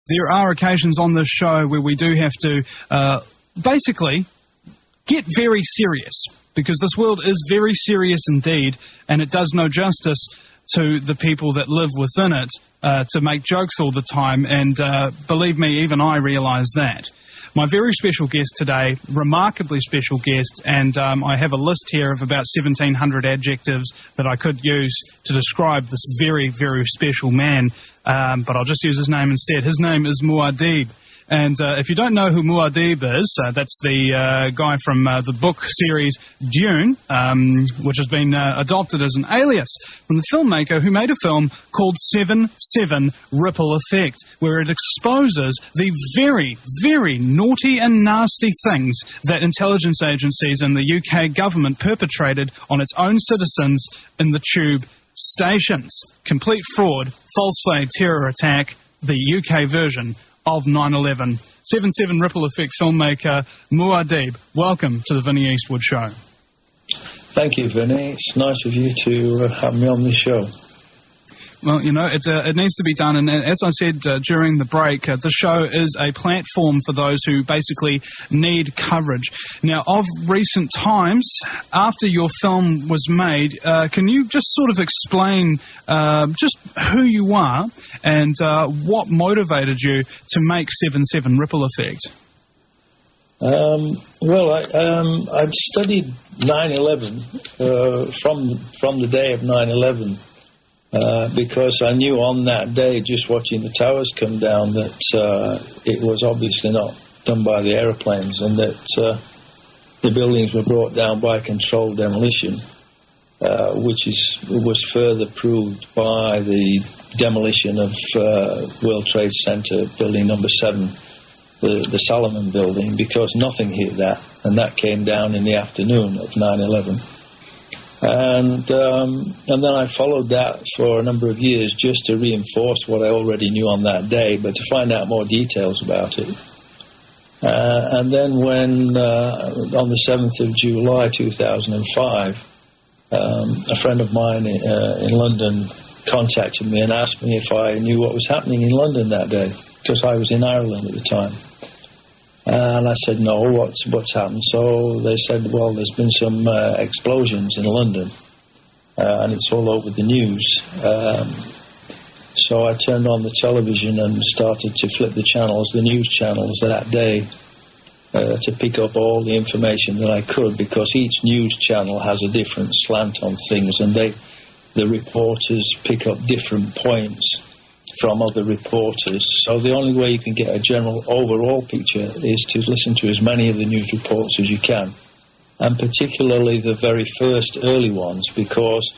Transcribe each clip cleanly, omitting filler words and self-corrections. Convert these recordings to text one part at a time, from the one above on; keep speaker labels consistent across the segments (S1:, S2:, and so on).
S1: There are occasions on this show where we do have to basically get very serious, because this world is very serious indeed, and it does no justice to the people that live within it to make jokes all the time, and believe me, even I realise that. My very special guest today, remarkably special guest, and I have a list here of about 1,700 adjectives that I could use to describe this very, very special man, but I'll just use his name instead. His name is Muad'Dib. And if you don't know who Muad'Dib is, that's the guy from the book series Dune, which has been adopted as an alias from the filmmaker who made a film called 7/7 Ripple Effect, where it exposes the very, very naughty and nasty things that intelligence agencies and the UK government perpetrated on its own citizens in the tube stations. Complete fraud, false flag terror attack, the UK version of 9/11. 7/7 Ripple Effect filmmaker Muad'Dib, welcome to the Vinnie Eastwood Show.
S2: Thank you, Vinnie. It's nice of you to have me on this show.
S1: Well, you know, it needs to be done, and as I said during the break, the show is a platform for those who basically need coverage. Now, of recent times, after your film was made, can you just sort of explain just who you are and what motivated you to make 7/7 Ripple Effect?
S2: Well, I've studied 9/11 from the day of 9/11. Because I knew on that day, just watching the towers come down, that it was obviously not done by the aeroplanes, and that the buildings were brought down by controlled demolition, which was further proved by the demolition of World Trade Center Building Number 7, the Salomon Building, because nothing hit that, and that came down in the afternoon of 9/11. And then I followed that for a number of years just to reinforce what I already knew on that day, but to find out more details about it. And then when, on the 7th of July 2005, a friend of mine in London contacted me and asked me if I knew what was happening in London that day, because I was in Ireland at the time. And I said, no, what's happened? So they said, well, there's been some explosions in London, and it's all over the news. So I turned on the television and started to flip the channels, the news channels that day, to pick up all the information that I could, because each news channel has a different slant on things, and the reporters pick up different points from other reporters. So the only way you can get a general overall picture is to listen to as many of the news reports as you can, and particularly the very first early ones, because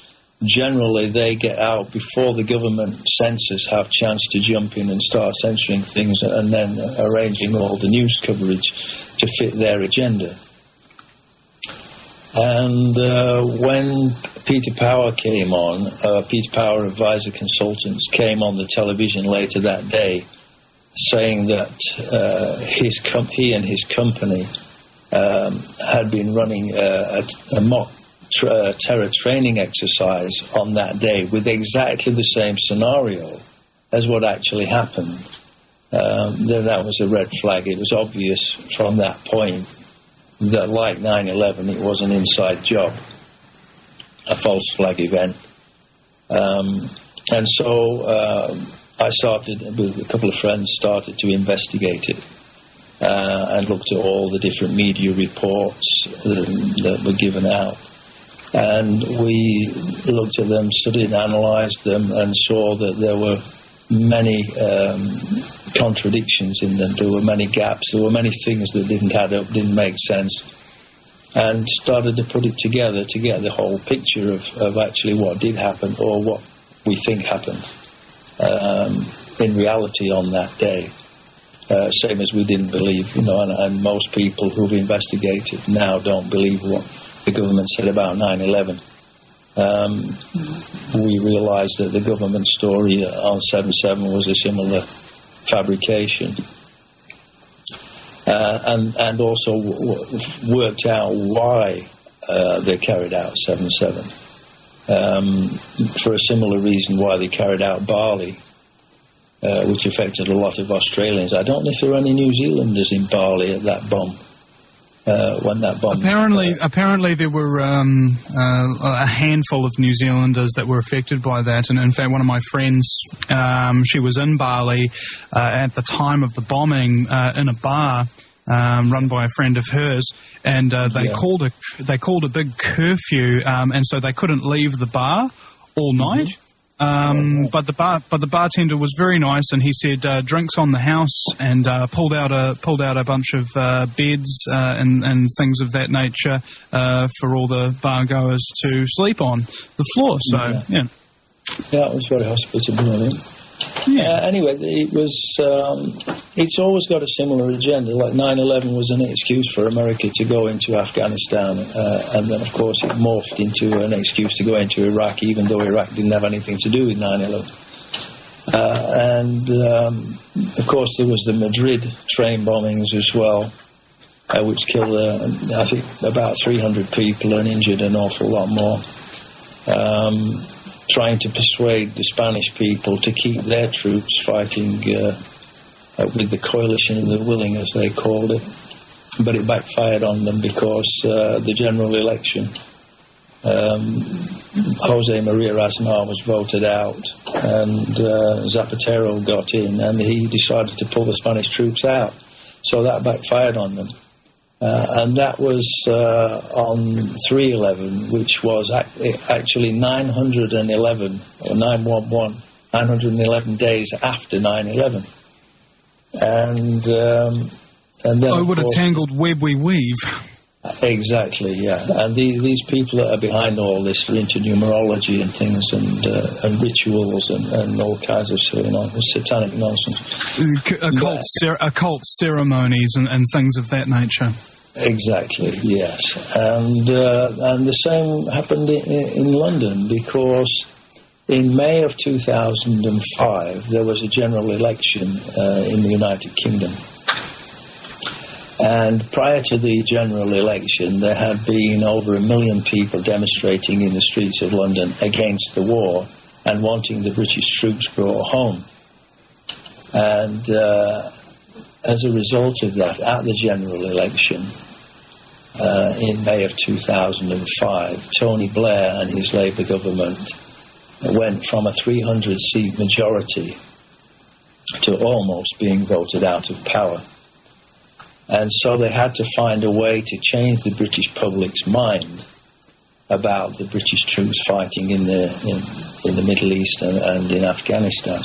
S2: generally they get out before the government censors have a chance to jump in and start censoring things and then arranging all the news coverage to fit their agenda. And when Peter Power came on, Peter Power Advisor Consultants came on the television later that day, saying that he and his company had been running a mock terror training exercise on that day with exactly the same scenario as what actually happened. Then that was a red flag. It was obvious from that point that, like 9/11, it was an inside job, a false flag event. And so I started, with a couple of friends, started to investigate it and looked at all the different media reports that were given out. And we looked at them, studied and analysed them, and saw that there were many contradictions in them. There were many gaps. There were many things that didn't add up, didn't make sense, and started to put it together to get the whole picture of actually what did happen, or what we think happened in reality on that day. Same as we didn't believe, and most people who've investigated now don't believe what the government said about 9/11. We realised that the government story on 7/7 was a similar fabrication, and also worked out why they carried out 7/7 for a similar reason why they carried out Bali. which affected a lot of Australians. I don't know if there were any New Zealanders in Bali at that bomb. When that bomb...
S1: Apparently there were a handful of New Zealanders that were affected by that, and in fact one of my friends, she was in Bali at the time of the bombing in a bar run by a friend of hers, and they called a big curfew, and so they couldn't leave the bar all night. But the bartender was very nice, and he said drinks on the house, and pulled out a bunch of beds and things of that nature for all the bar goers to sleep on the floor. So yeah,
S2: it was very hospitable of him. Yeah. Anyway, it's always got a similar agenda. Like 9/11 was an excuse for America to go into Afghanistan, and then of course it morphed into an excuse to go into Iraq, even though Iraq didn't have anything to do with 9/11. And of course there was the Madrid train bombings as well, which killed I think about 300 people and injured an awful lot more. Trying to persuade the Spanish people to keep their troops fighting with the coalition of the willing, as they called it. But it backfired on them because the general election, Jose Maria Aznar was voted out, and Zapatero got in, and he decided to pull the Spanish troops out. So that backfired on them. And that was on 3/11, which was actually 911 or 911 days after 9/11. And then,
S1: what a tangled web we weave.
S2: Exactly, yeah. And these people that are behind all this are into numerology and things, and rituals and all kinds of satanic nonsense. Occult
S1: ceremonies and things of that nature.
S2: Exactly, yes. And the same happened in London, because in May of 2005 there was a general election in the United Kingdom. And prior to the general election, there had been over 1 million people demonstrating in the streets of London against the war and wanting the British troops brought home. And as a result of that, at the general election in May of 2005, Tony Blair and his Labour government went from a 300-seat majority to almost being voted out of power. And so they had to find a way to change the British public's mind about the British troops fighting in the Middle East and in Afghanistan.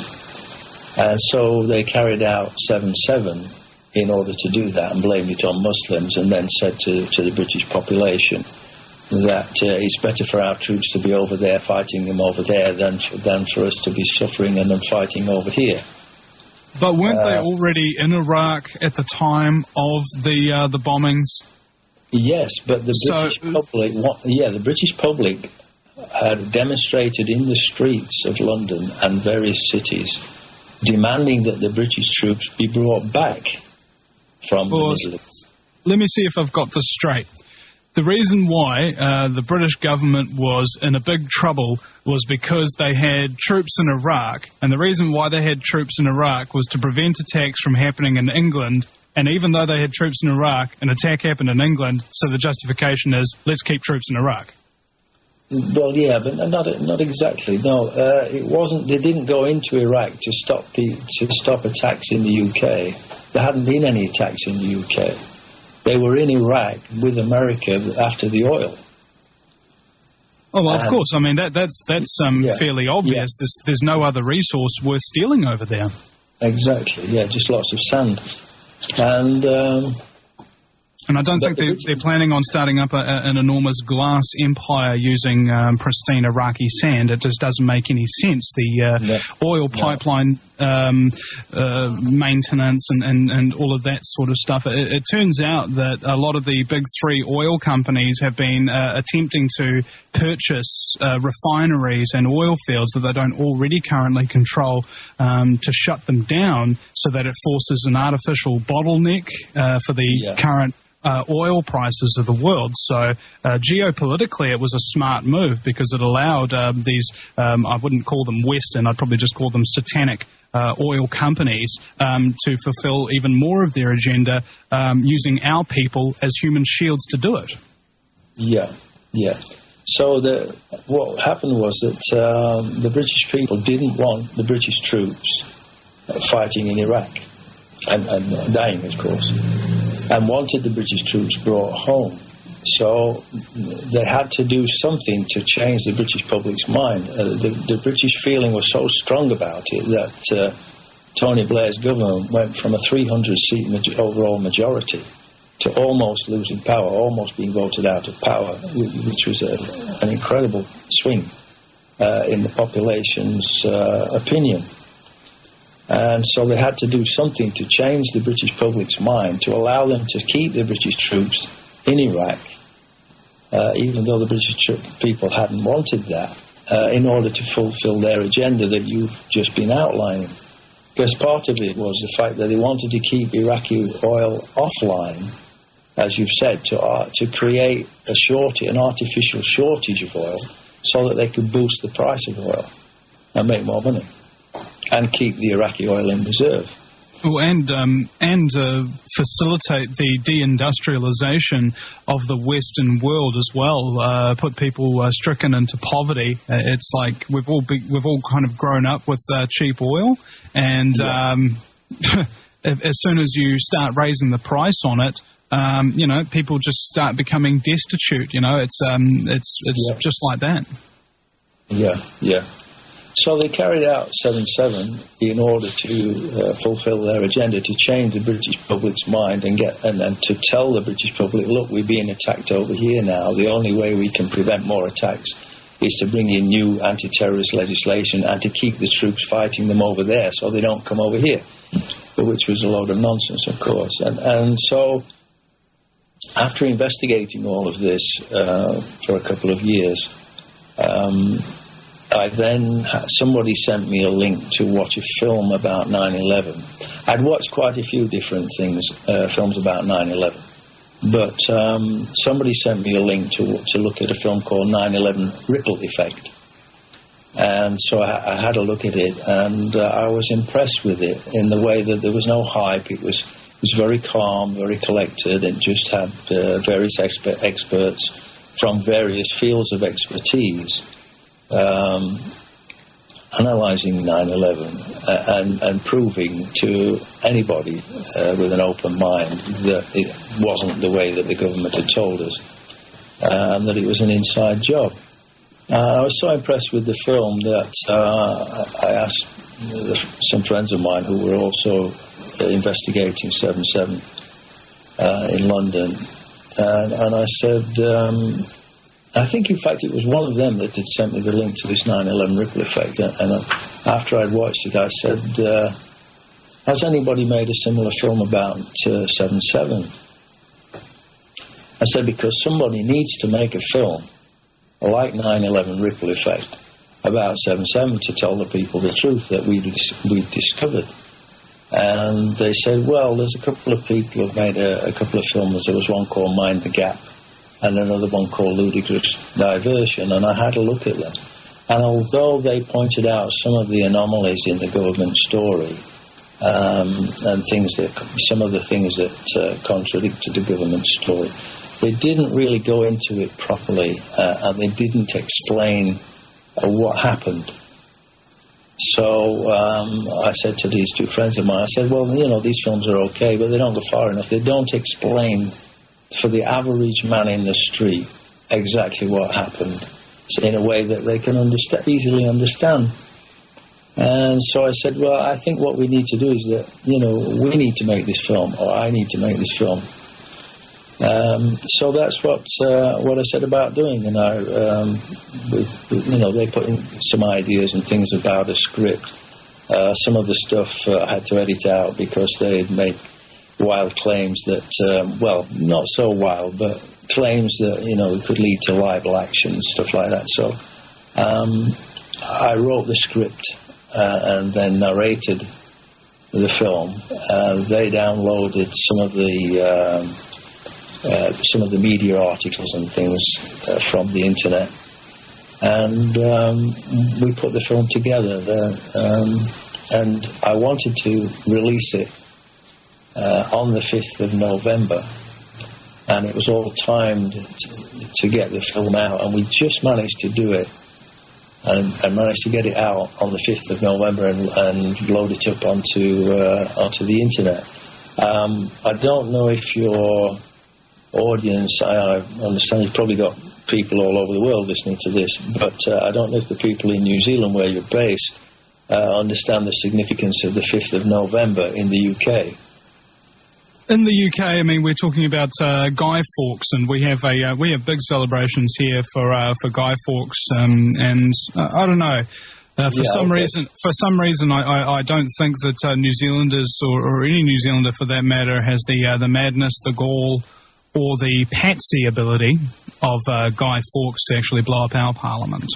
S2: And so they carried out 7/7 in order to do that, and blamed it on Muslims, and then said to the British population that it's better for our troops to be over there fighting them over there than for us to be suffering and them fighting over here.
S1: But weren't they already in Iraq at the time of the bombings?
S2: Yes, but the British public had demonstrated in the streets of London and various cities, demanding that the British troops be brought back from the Middle East.
S1: Let me see if I've got this straight. The reason why the British government was in a big trouble was because they had troops in Iraq, and the reason why they had troops in Iraq was to prevent attacks from happening in England. And even though they had troops in Iraq, an attack happened in England, so the justification is, let's keep troops in Iraq.
S2: Well, yeah, but not exactly. No, it wasn't. They didn't go into Iraq to stop attacks in the UK. There hadn't been any attacks in the UK. They were in Iraq with America after the oil.
S1: Oh, well, of course. I mean, that's fairly obvious.
S2: Yeah.
S1: There's no other resource worth stealing over there.
S2: Exactly. Yeah, just lots of sand.
S1: And I don't think they're planning on starting up an enormous glass empire using pristine Iraqi sand. It just doesn't make any sense. The oil pipeline maintenance and all of that sort of stuff. It turns out that a lot of the big three oil companies have been attempting to purchase refineries and oil fields that they don't already currently control to shut them down, so that it forces an artificial bottleneck for the current oil prices of the world. So geopolitically it was a smart move, because it allowed these, I wouldn't call them Western, I'd probably just call them satanic oil companies to fulfill even more of their agenda, using our people as human shields to do it.
S2: Yeah. So what happened was that the British people didn't want the British troops fighting in Iraq and dying, of course, and wanted the British troops brought home. So they had to do something to change the British public's mind. The British feeling was so strong about it that Tony Blair's government went from a 300-seat overall majority to almost losing power, almost being voted out of power, which was an incredible swing in the population's opinion. And so they had to do something to change the British public's mind, to allow them to keep the British troops in Iraq, even though the British people hadn't wanted that, in order to fulfill their agenda that you've just been outlining. Because part of it was the fact that they wanted to keep Iraqi oil offline, as you've said, to create an artificial shortage of oil so that they could boost the price of oil and make more money and keep the Iraqi oil in reserve.
S1: Oh, and facilitate the deindustrialization of the Western world as well. Put people stricken into poverty. It's like we've all kind of grown up with cheap oil, and as soon as you start raising the price on it, people just start becoming destitute. It's just like that.
S2: Yeah. So they carried out 7/7 in order to fulfill their agenda, to change the British public's mind and to tell the British public, look, we're being attacked over here now. The only way we can prevent more attacks is to bring in new anti-terrorist legislation and to keep the troops fighting them over there so they don't come over here, which was a load of nonsense, of course. And so after investigating all of this for a couple of years, somebody sent me a link to watch a film about 9/11. I'd watched quite a few different films about 9/11, but somebody sent me a link to look at a film called 9/11 Ripple Effect. And so I had a look at it, and I was impressed with it in the way that there was no hype. It was very calm, very collected, and just had various experts from various fields of expertise analysing 9/11 and proving to anybody with an open mind that it wasn't the way that the government had told us, and that it was an inside job. I was so impressed with the film that I asked some friends of mine who were also investigating 7/7 in London, and I said, I think, in fact, it was one of them that had sent me the link to this 9/11 Ripple Effect. And after I'd watched it, I said, has anybody made a similar film about 7/7? I said, because somebody needs to make a film like 9/11 Ripple Effect about 7/7 to tell the people the truth that we'd discovered. And they said, well, there's a couple of people who've made a couple of films. There was one called Mind the Gap, and another one called Ludicrous Diversion, and I had a look at them. And although they pointed out some of the anomalies in the government story, and some of the things that contradicted the government story, they didn't really go into it properly, and they didn't explain what happened. So I said to these two friends of mine, I said, well, these films are okay, but they don't go far enough. They don't explain for the average man in the street exactly what happened in a way that they can easily understand. And so I said, well, I think what we need to do is that, we need to make this film, or I need to make this film. So that's what I said about doing, and they put in some ideas and things about a script. Some of the stuff I had to edit out because they'd make wild claims that, not so wild, but claims that, could lead to libel action, stuff like that. So I wrote the script and then narrated the film. They downloaded some of the media articles and things from the internet, and we put the film together. and I wanted to release it on the 5th of November, and it was all timed to get the film out, and we just managed to do it, and managed to get it out on the 5th of November and load it up onto the internet. I don't know if your audience, I understand you've probably got people all over the world listening to this, but I don't know if the people in New Zealand, where you're based, understand the significance of the 5th of November in the UK.
S1: In the UK, I mean, we're talking about Guy Fawkes, and we have big celebrations here for Guy Fawkes, and I don't know. For some reason, I don't think that New Zealanders or any New Zealander for that matter has the madness, the gall, or the patsy ability of Guy Fawkes to actually blow up our parliament.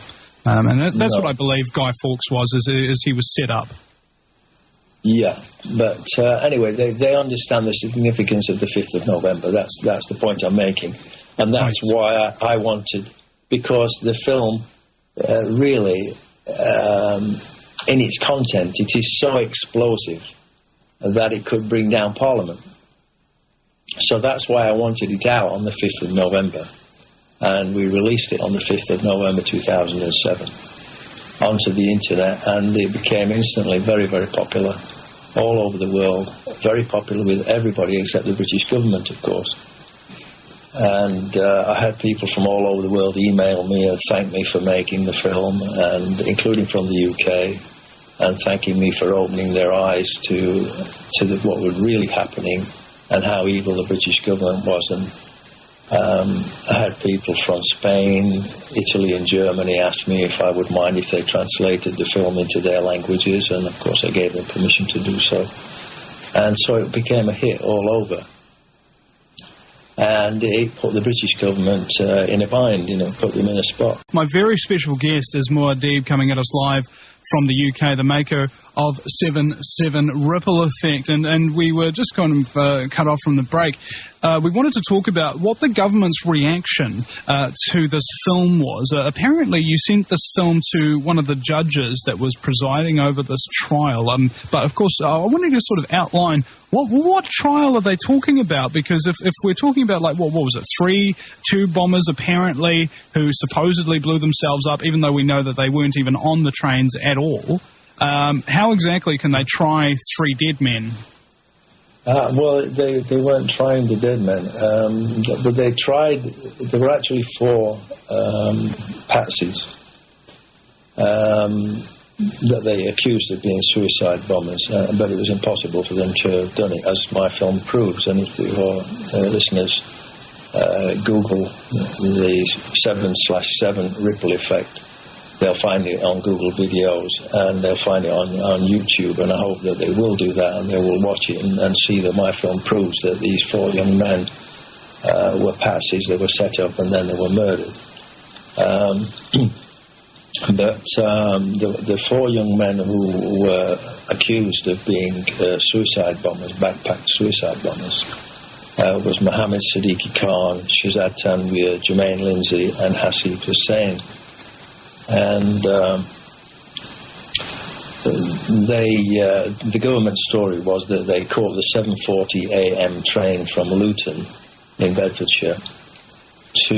S1: And that's what I believe Guy Fawkes was, is he was set up.
S2: Yeah, but anyway, they understand the significance of the 5th of November. That's the point I'm making. And that's why I wanted, because the film really, in its content, it is so explosive that it could bring down Parliament. So that's why I wanted it out on the 5th of November. And we released it on the 5th of November 2007 onto the internet, and it became instantly very, very popular all over the world. Very popular with everybody except the British government, of course. And I had people from all over the world email me and thank me for making the film, and including from the UK, and thanking me for opening their eyes to what was really happening and how evil the British government was. And I had people from Spain, Italy and Germany ask me if I would mind if they translated the film into their languages, and of course I gave them permission to do so. And so it became a hit all over. And it put the British government in a bind, put them in a spot.
S1: My very special guest is Muad'Dib, coming at us live from the UK, the maker of 7/7 Ripple Effect. And we were just kind of cut off from the break. We wanted to talk about what the government's reaction to this film was. Apparently you sent this film to one of the judges that was presiding over this trial. But of course, I wanted to sort of outline what trial are they talking about? Because if we're talking about, like, what was it, 3 tube bombers apparently who supposedly blew themselves up, even though we know that they weren't even on the trains at all, how exactly can they try 3 dead men?
S2: Well, they weren't trying the dead men, but they tried. There were actually 4 patsies that they accused of being suicide bombers, but it was impossible for them to have done it, as my film proves. And if your listeners Google the 7/7 Ripple Effect, they'll find it on Google Videos, and they'll find it on YouTube, and I hope that they will do that, and they will watch it and see that my film proves that these 4 young men were patsies. They were set up and then they were murdered. But the 4 young men who were accused of being suicide bombers, backpack suicide bombers, was Mohammed Siddiqui Khan, Shazad Tanvir, Jermaine Lindsay, and Hasib Hussain. And the government story was that they caught the 7:40 a.m. train from Luton in Bedfordshire to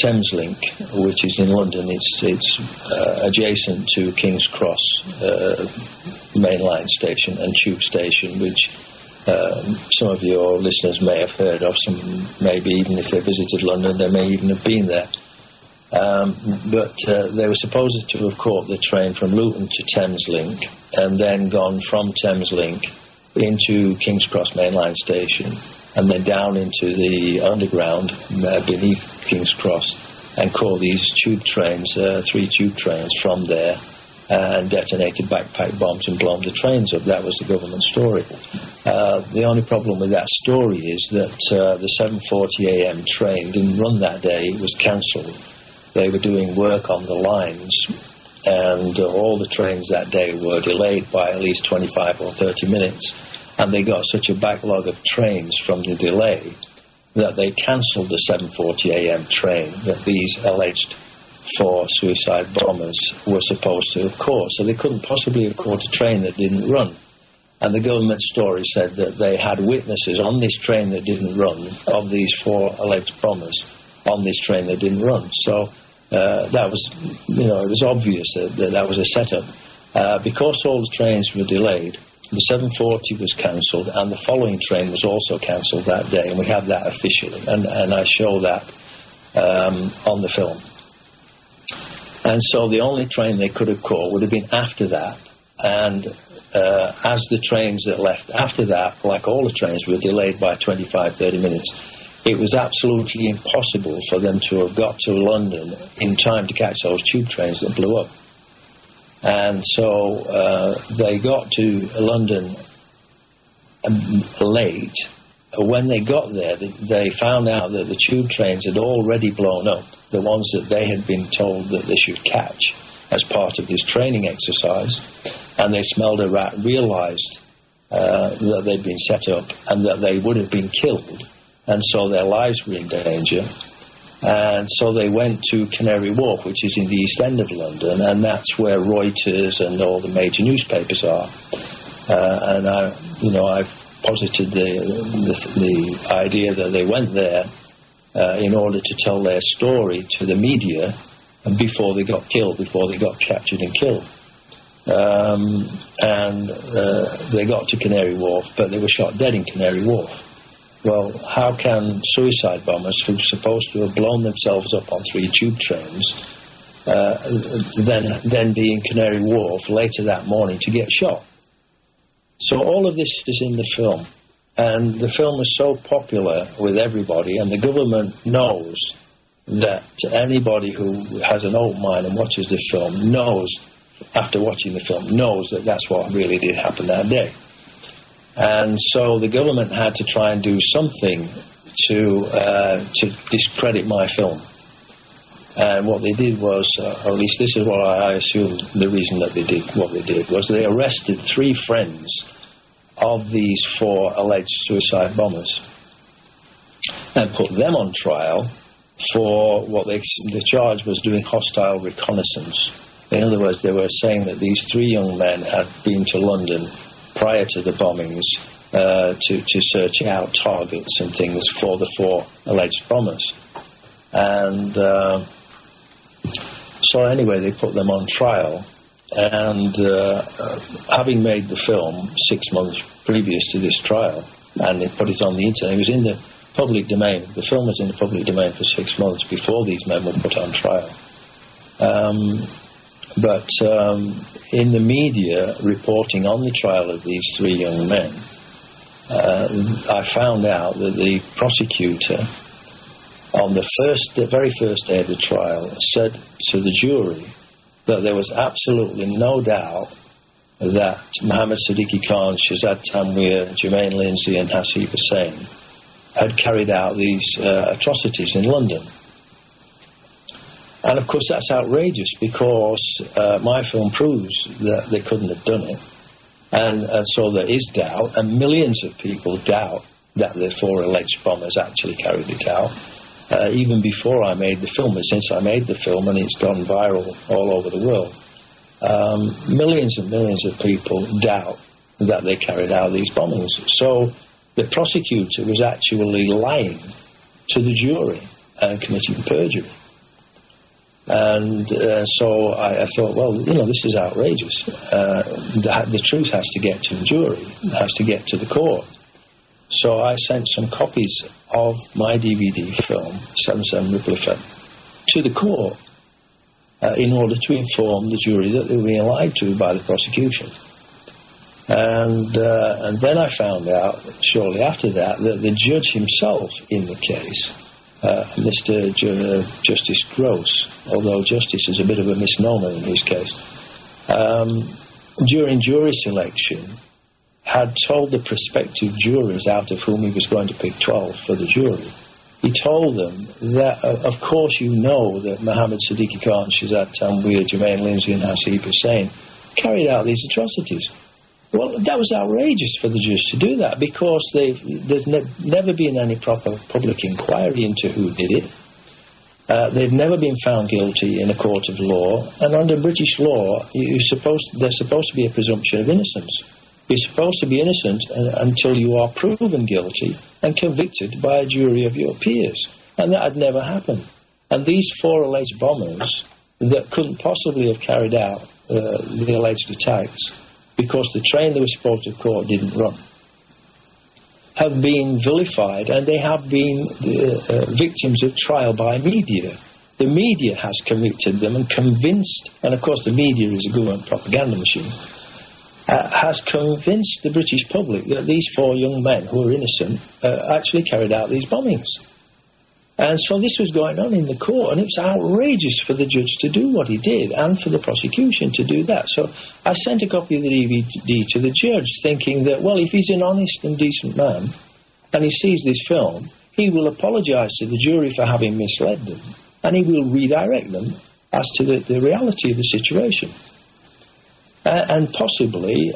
S2: Thameslink, which is in London. It's adjacent to King's Cross mainline station and tube station, which some of your listeners may have heard of. Some maybe even if they visited London, they may even have been there. But they were supposed to have caught the train from Luton to Thameslink and then gone from Thameslink into King's Cross mainline station and then down into the underground beneath King's Cross and caught these tube trains, 3 tube trains from there, and detonated backpack bombs and blown the trains up. That was the government story. The only problem with that story is that the 7:40 a.m. train didn't run that day. It was cancelled. They were doing work on the lines, and all the trains that day were delayed by at least 25 or 30 minutes, and they got such a backlog of trains from the delay that they cancelled the 7:40 a.m. train that these alleged 4 suicide bombers were supposed to have caught. So they couldn't possibly have caught a train that didn't run. And the government story said that they had witnesses on this train that didn't run, of these 4 alleged bombers on this train that didn't run. So that was, it was obvious that was a setup. Because all the trains were delayed, the 7:40 was cancelled, and the following train was also cancelled that day, and we have that officially, and I show that on the film. And so the only train they could have caught would have been after that, and as the trains that left after that, like all the trains, were delayed by 25-30 minutes, it was absolutely impossible for them to have got to London in time to catch those tube trains that blew up. And so they got to London late. When they got there, they found out that the tube trains had already blown up, the ones that they had been told that they should catch as part of this training exercise. And they smelled a rat, realised that they'd been set up and that they would have been killed, and so their lives were in danger. And so they went to Canary Wharf, which is in the East End of London, and that's where Reuters and all the major newspapers are. And I've posited the idea that they went there in order to tell their story to the media before they got killed, before they got captured and killed. They got to Canary Wharf, but they were shot dead in Canary Wharf. Well, how can suicide bombers who are supposed to have blown themselves up on 3 tube trains then be in Canary Wharf later that morning to get shot? So all of this is in the film, and the film is so popular with everybody, and the government knows that anybody who has an open mind and watches the film knows, after watching the film, knows that that's what really did happen that day. And so the government had to try and do something to discredit my film. And what they did was, or at least this is what I assume the reason that they did what they did, was they arrested 3 friends of these 4 alleged suicide bombers and put them on trial for what the charge was doing hostile reconnaissance. In other words, they were saying that these 3 young men had been to London prior to the bombings to search out targets and things for the 4 alleged bombers. And so anyway, they put them on trial, and having made the film 6 months previous to this trial, and they put it on the internet, it was in the public domain. The film was in the public domain for 6 months before these men were put on trial. But in the media reporting on the trial of these 3 young men, I found out that the prosecutor, on the very first day of the trial, said to the jury that there was absolutely no doubt that Mohammed Siddiqui Khan, Shahzad Tanweer, Jermaine Lindsay and Hasib Hussain had carried out these atrocities in London. And of course that's outrageous, because my film proves that they couldn't have done it. And so there is doubt, and millions of people doubt that the 4 alleged bombers actually carried it out. Even before I made the film, but since I made the film and it's gone viral all over the world, millions and millions of people doubt that they carried out these bombings. So the prosecutor was actually lying to the jury and committing perjury. And so I thought, well, this is outrageous. The truth has to get to the jury, has to get to the court. So I sent some copies of my DVD film, 77 Ripple Effect, to the court in order to inform the jury that they were being lied to by the prosecution. And then I found out, shortly after that the judge himself in the case, Mr. Justice Gross, although justice is a bit of a misnomer in his case, during jury selection, had told the prospective jurors, out of whom he was going to pick 12 for the jury, he told them that, of course you know that Mohammed Siddiqui Khan, Shahzad Tanweer, Jermaine Lindsay and Hasib Hussain carried out these atrocities. Well, that was outrageous for the judge to do that, because there's never been any proper public inquiry into who did it. They've never been found guilty in a court of law, and under British law, there's supposed to be a presumption of innocence. You're supposed to be innocent until you are proven guilty and convicted by a jury of your peers, and that had never happened. And these 4 alleged bombers that couldn't possibly have carried out the alleged attacks because the train they were supposed to have caught didn't run, have been vilified, and they have been victims of trial by media. The media has convicted them and convinced, and of course the media is a government propaganda machine, has convinced the British public that these 4 young men who are innocent actually carried out these bombings. And so this was going on in the court, and it was outrageous for the judge to do what he did and for the prosecution to do that. So I sent a copy of the DVD to the judge thinking that, well, if he's an honest and decent man and he sees this film, he will apologise to the jury for having misled them, and he will redirect them as to the reality of the situation. And possibly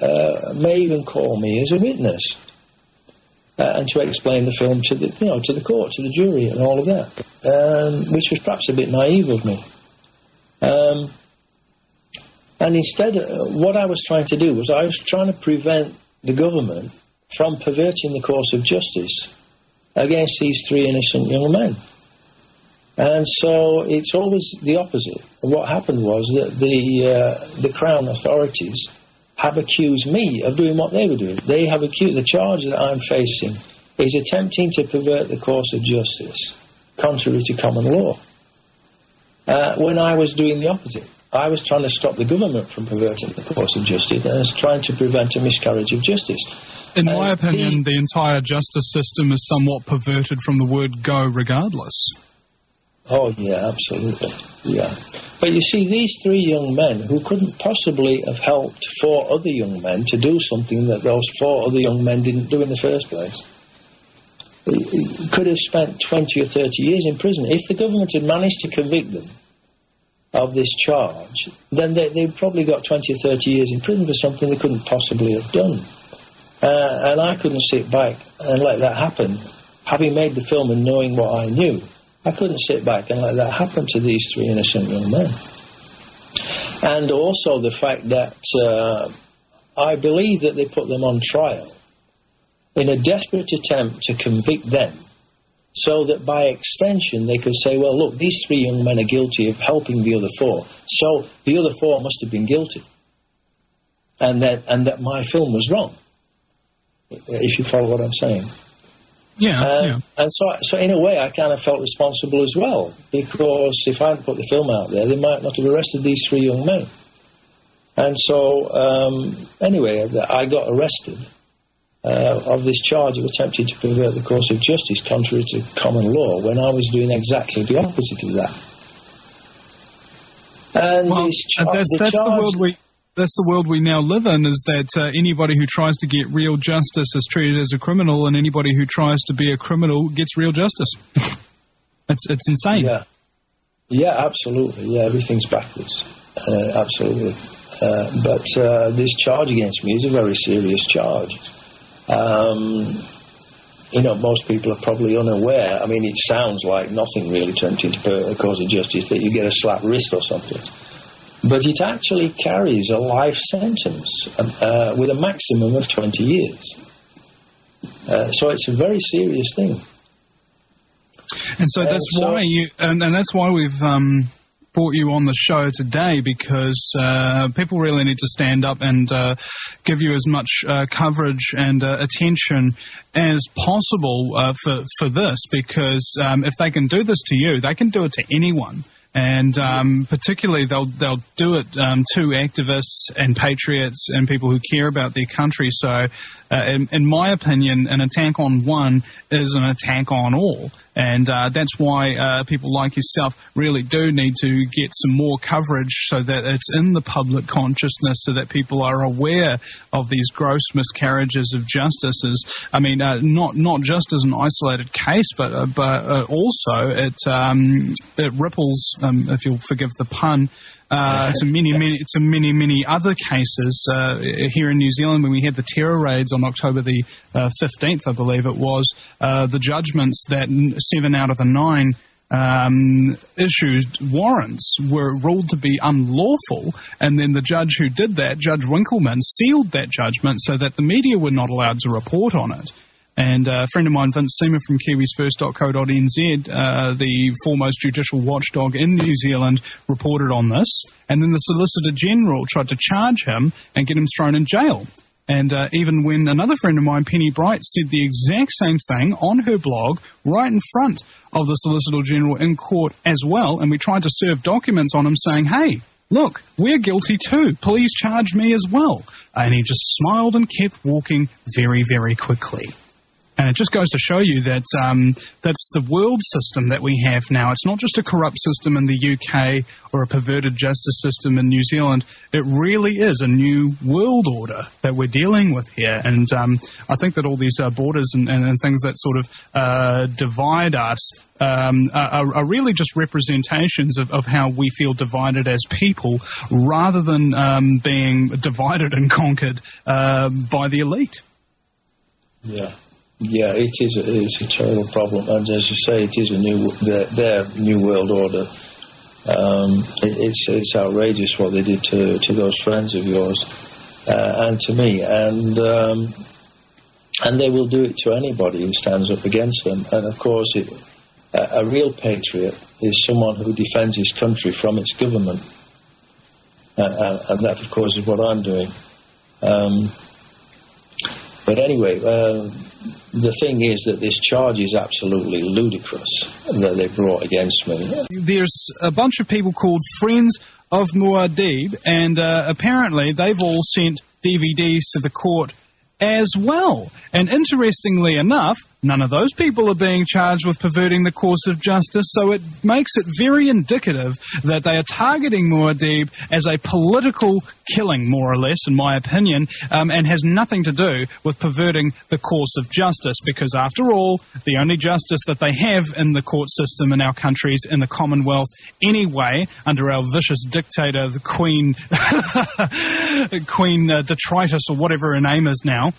S2: may even call me as a witness. And to explain the film to the court, to the jury, and all of that, which was perhaps a bit naive of me. And instead, what I was trying to do was I was trying to prevent the government from perverting the course of justice against these 3 innocent young men. And so it's always the opposite. And what happened was that the Crown authorities have accused me of doing what they were doing. They have accused, the charge that I'm facing is attempting to pervert the course of justice, contrary to common law. When I was doing the opposite. I was trying to stop the government from perverting the course of justice, and I was trying to prevent a miscarriage of justice.
S1: In my opinion, the entire justice system is somewhat perverted from the word go regardless.
S2: Oh, yeah, absolutely, yeah. But you see, these 3 young men who couldn't possibly have helped 4 other young men to do something that those 4 other young men didn't do in the first place, could have spent 20 or 30 years in prison. If the government had managed to convict them of this charge, then they probably got 20 or 30 years in prison for something they couldn't possibly have done. And I couldn't sit back and let that happen. Having made the film and knowing what I knew, I couldn't sit back and let that happen to these 3 innocent young men. And also the fact that I believe that they put them on trial in a desperate attempt to convict them, so that by extension they could say, well, look, these 3 young men are guilty of helping the other 4, so the other 4 must have been guilty, and that my film was wrong, if you follow what I'm saying.
S1: Yeah.
S2: And so in a way I kind of felt responsible as well, because if I hadn't put the film out there, they might not have arrested these 3 young men. And so anyway, I got arrested of this charge of attempting to pervert the course of justice contrary to common law, when I was doing exactly the opposite of that. And
S1: well, that's the world we now live in, is that anybody who tries to get real justice is treated as a criminal, and anybody who tries to be a criminal gets real justice. It's insane.
S2: Yeah, absolutely. Yeah, everything's backwards. Absolutely. But this charge against me is a very serious charge. Most people are probably unaware. I mean, it sounds like nothing really attempting to pervert the course of justice, that you get a slap wrist or something. But it actually carries a life sentence with a maximum of 20 years. So it's a very serious thing.
S1: And so that's that's why we've brought you on the show today, because people really need to stand up and give you as much coverage and attention as possible for this, because if they can do this to you, they can do it to anyone. And particularly they'll do it to activists and patriots and people who care about their country. So in my opinion, an attack on one is an attack on all. And that's why people like yourself really do need to get some more coverage, so that it's in the public consciousness, so that people are aware of these gross miscarriages of justice. I mean, not just as an isolated case, but also it ripples, if you'll forgive the pun, to many other cases here in New Zealand. When we had the terror raids on October the 15th, I believe it was, the judgments that 7 out of the 9 issued warrants were ruled to be unlawful, and then the judge who did that, Judge Winkleman, sealed that judgment so that the media were not allowed to report on it. And a friend of mine, Vince Seamer from kiwisfirst.co.nz, the foremost judicial watchdog in New Zealand, reported on this. And then the Solicitor General tried to charge him and get him thrown in jail. And even when another friend of mine, Penny Bright, said the exact same thing on her blog right in front of the Solicitor General in court as well, and we tried to serve documents on him saying, hey, look, we're guilty too. Please charge me as well. And he just smiled and kept walking very, very quickly. And it just goes to show you that that's the world system that we have now. It's not just a corrupt system in the UK or a perverted justice system in New Zealand. It really is a new world order that we're dealing with here. And I think that all these borders and things that sort of divide us are really just representations of how we feel divided as people, rather than being divided and conquered by the elite.
S2: Yeah. Yeah, it is a terrible problem, and as you say, it is their new world order. It's outrageous what they did to those friends of yours and to me, and they will do it to anybody who stands up against them. And of course, a real patriot is someone who defends his country from its government, and that, of course, is what I'm doing. But anyway, the thing is that this charge is absolutely ludicrous that they brought against me.
S1: There's a bunch of people called Friends of Muad'Dib, and apparently they've all sent DVDs to the court as well. And interestingly enough, none of those people are being charged with perverting the course of justice, so it makes it very indicative that they are targeting Muad'Dib as a political killing, more or less, in my opinion, and has nothing to do with perverting the course of justice, because after all, the only justice that they have in the court system in our countries, in the Commonwealth anyway, under our vicious dictator, the Queen, Queen Detritus, or whatever her name is now,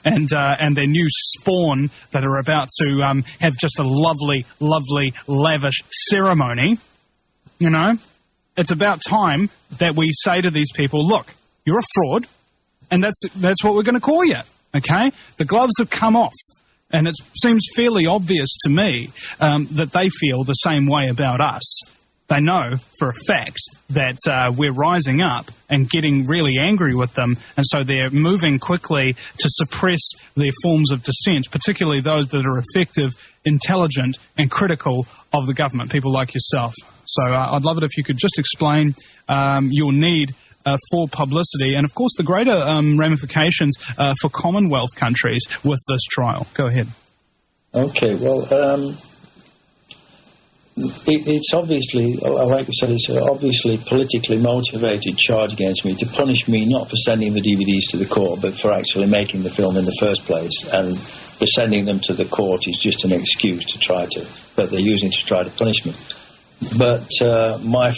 S1: and their new spawn that are about to have just a lovely, lovely, lavish ceremony, you know, it's about time that we say to these people, look, you're a fraud, and that's what we're going to call you, okay? The gloves have come off, and it seems fairly obvious to me that they feel the same way about us. They know for a fact that we're rising up and getting really angry with them, and so they're moving quickly to suppress their forms of dissent, particularly those that are effective, intelligent, and critical of the government, people like yourself. So I'd love it if you could just explain your need for publicity and, of course, the greater ramifications for Commonwealth countries with this trial. Go ahead.
S2: Okay, well, it's obviously, like we said, it's obviously politically motivated charge against me to punish me not for sending the DVDs to the court, but for actually making the film in the first place. And for sending them to the court is just an excuse that they're using to try to punish me. But my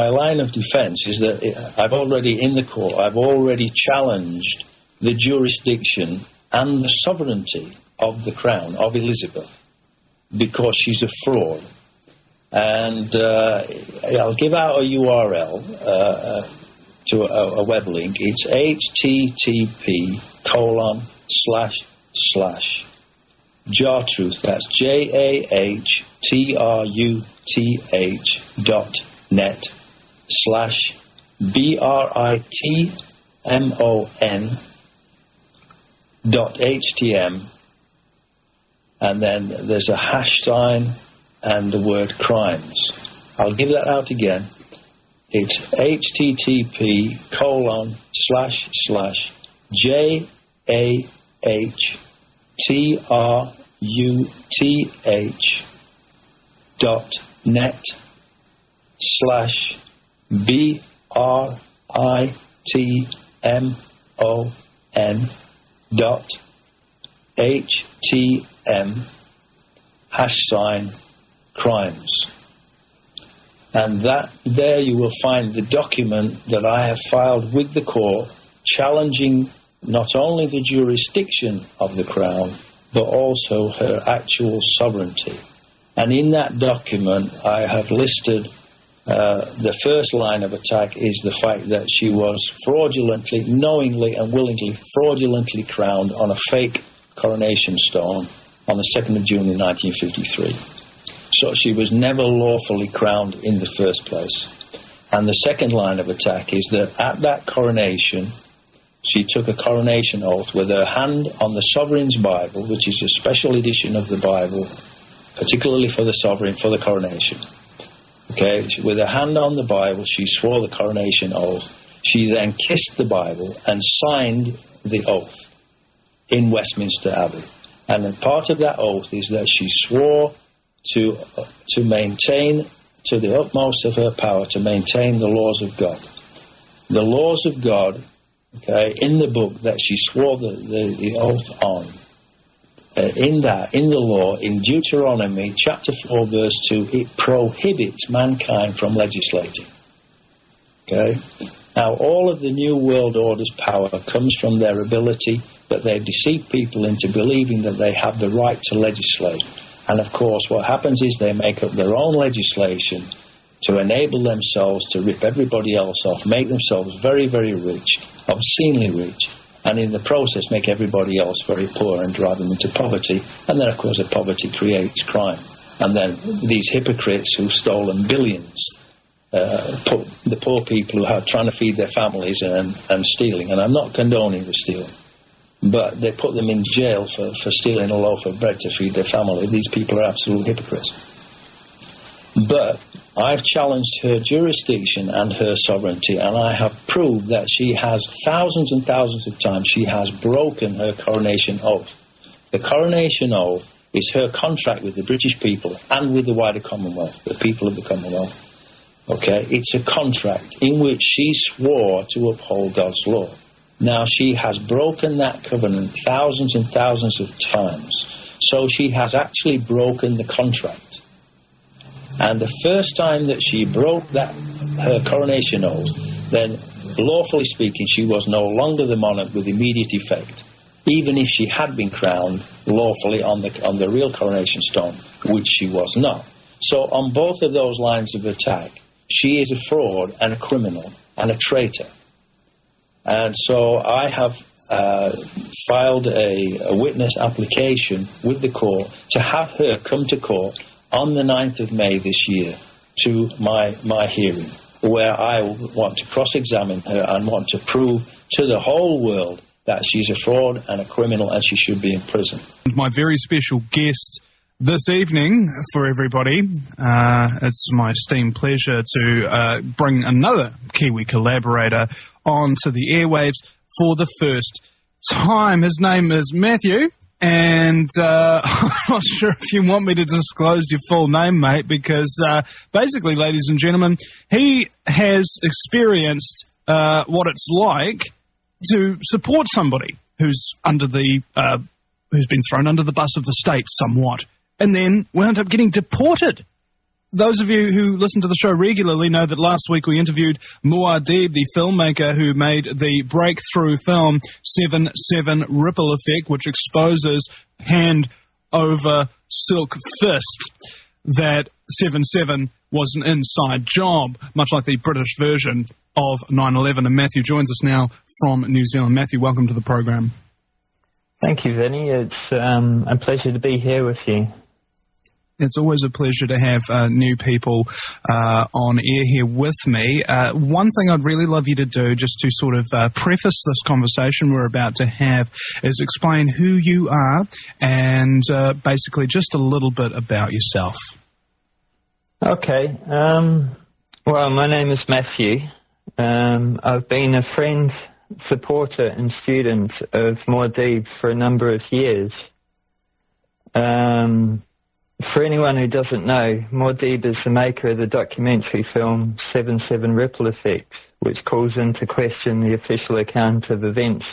S2: line of defense is that I've already, in the court, I've already challenged the jurisdiction and the sovereignty of the Crown, of Elizabeth, because she's a fraud. And I'll give out a URL to a web link. It's http:// that's JAHTruth.net/BRITMON.HTM, and then there's a hash sign and the word crimes. I'll give that out again. It's HTTP://JAHTruth.net/BRITMON.HTM hash sign crimes. And that there you will find the document that I have filed with the court challenging not only the jurisdiction of the Crown but also her actual sovereignty. And in that document, I have listed the first line of attack is the fact that she was fraudulently, knowingly and willingly fraudulently crowned on a fake coronation stone on the 2nd of June in 1953. So she was never lawfully crowned in the first place. And the second line of attack is that at that coronation, she took a coronation oath with her hand on the sovereign's Bible, which is a special edition of the Bible, particularly for the sovereign, for the coronation. Okay, with her hand on the Bible, she swore the coronation oath. She then kissed the Bible and signed the oath in Westminster Abbey. And a part of that oath is that she swore to maintain, to the utmost of her power, to maintain the laws of God. The laws of God, okay, in the book that she swore the oath on, in the law, in Deuteronomy chapter 4 verse 2, it prohibits mankind from legislating. Okay? Now, all of the New World Order's power comes from their ability that they've deceived people into believing that they have the right to legislate. And of course, what happens is they make up their own legislation to enable themselves to rip everybody else off, make themselves very, very rich, obscenely rich, and in the process make everybody else very poor and drive them into poverty. And then, of course, the poverty creates crime. And then these hypocrites who've stolen billions put the poor people who are trying to feed their families and stealing. And I'm not condoning the stealing, but they put them in jail for stealing a loaf of bread to feed their family. These people are absolute hypocrites. But I've challenged her jurisdiction and her sovereignty, and I have proved that she has thousands and thousands of times she has broken her coronation oath. The coronation oath is her contract with the British people and with the wider Commonwealth, the people of the Commonwealth. Okay, it's a contract in which she swore to uphold God's law. Now, she has broken that covenant thousands and thousands of times, so she has actually broken the contract. And the first time that she broke her coronation oath, then, lawfully speaking, she was no longer the monarch with immediate effect, even if she had been crowned lawfully on the real coronation stone, which she was not. So on both of those lines of attack, she is a fraud and a criminal and a traitor. And so I have filed a witness application with the court to have her come to court on the 9th of May this year to my hearing, where I want to cross-examine her and want to prove to the whole world that she's a fraud and a criminal and she should be in prison.
S1: My very special guest this evening for everybody, it's my esteemed pleasure to bring another Kiwi collaborator onto the airwaves for the first time. His name is Matthew. And I'm not sure if you want me to disclose your full name, mate, because basically, ladies and gentlemen, he has experienced what it's like to support somebody who's who's been thrown under the bus of the state somewhat, and then wound up getting deported. Those of you who listen to the show regularly know that last week we interviewed Muad'Dib, the filmmaker who made the breakthrough film 7/7 Ripple Effect, which exposes hand over silk fist that 7/7 was an inside job, much like the British version of 9/11. And Matthew joins us now from New Zealand. Matthew, welcome to the program.
S3: Thank you, Vinny. It's a pleasure to be here with you.
S1: It's always a pleasure to have new people on air here with me. One thing I'd really love you to do, just to sort of preface this conversation we're about to have, is explain who you are and basically just a little bit about yourself.
S3: Okay. Well, my name is Matthew. I've been a friend, supporter and student of Muad'Dib for a number of years. For anyone who doesn't know, Muad'Dib is the maker of the documentary film 7/7 Ripple Effect, which calls into question the official account of events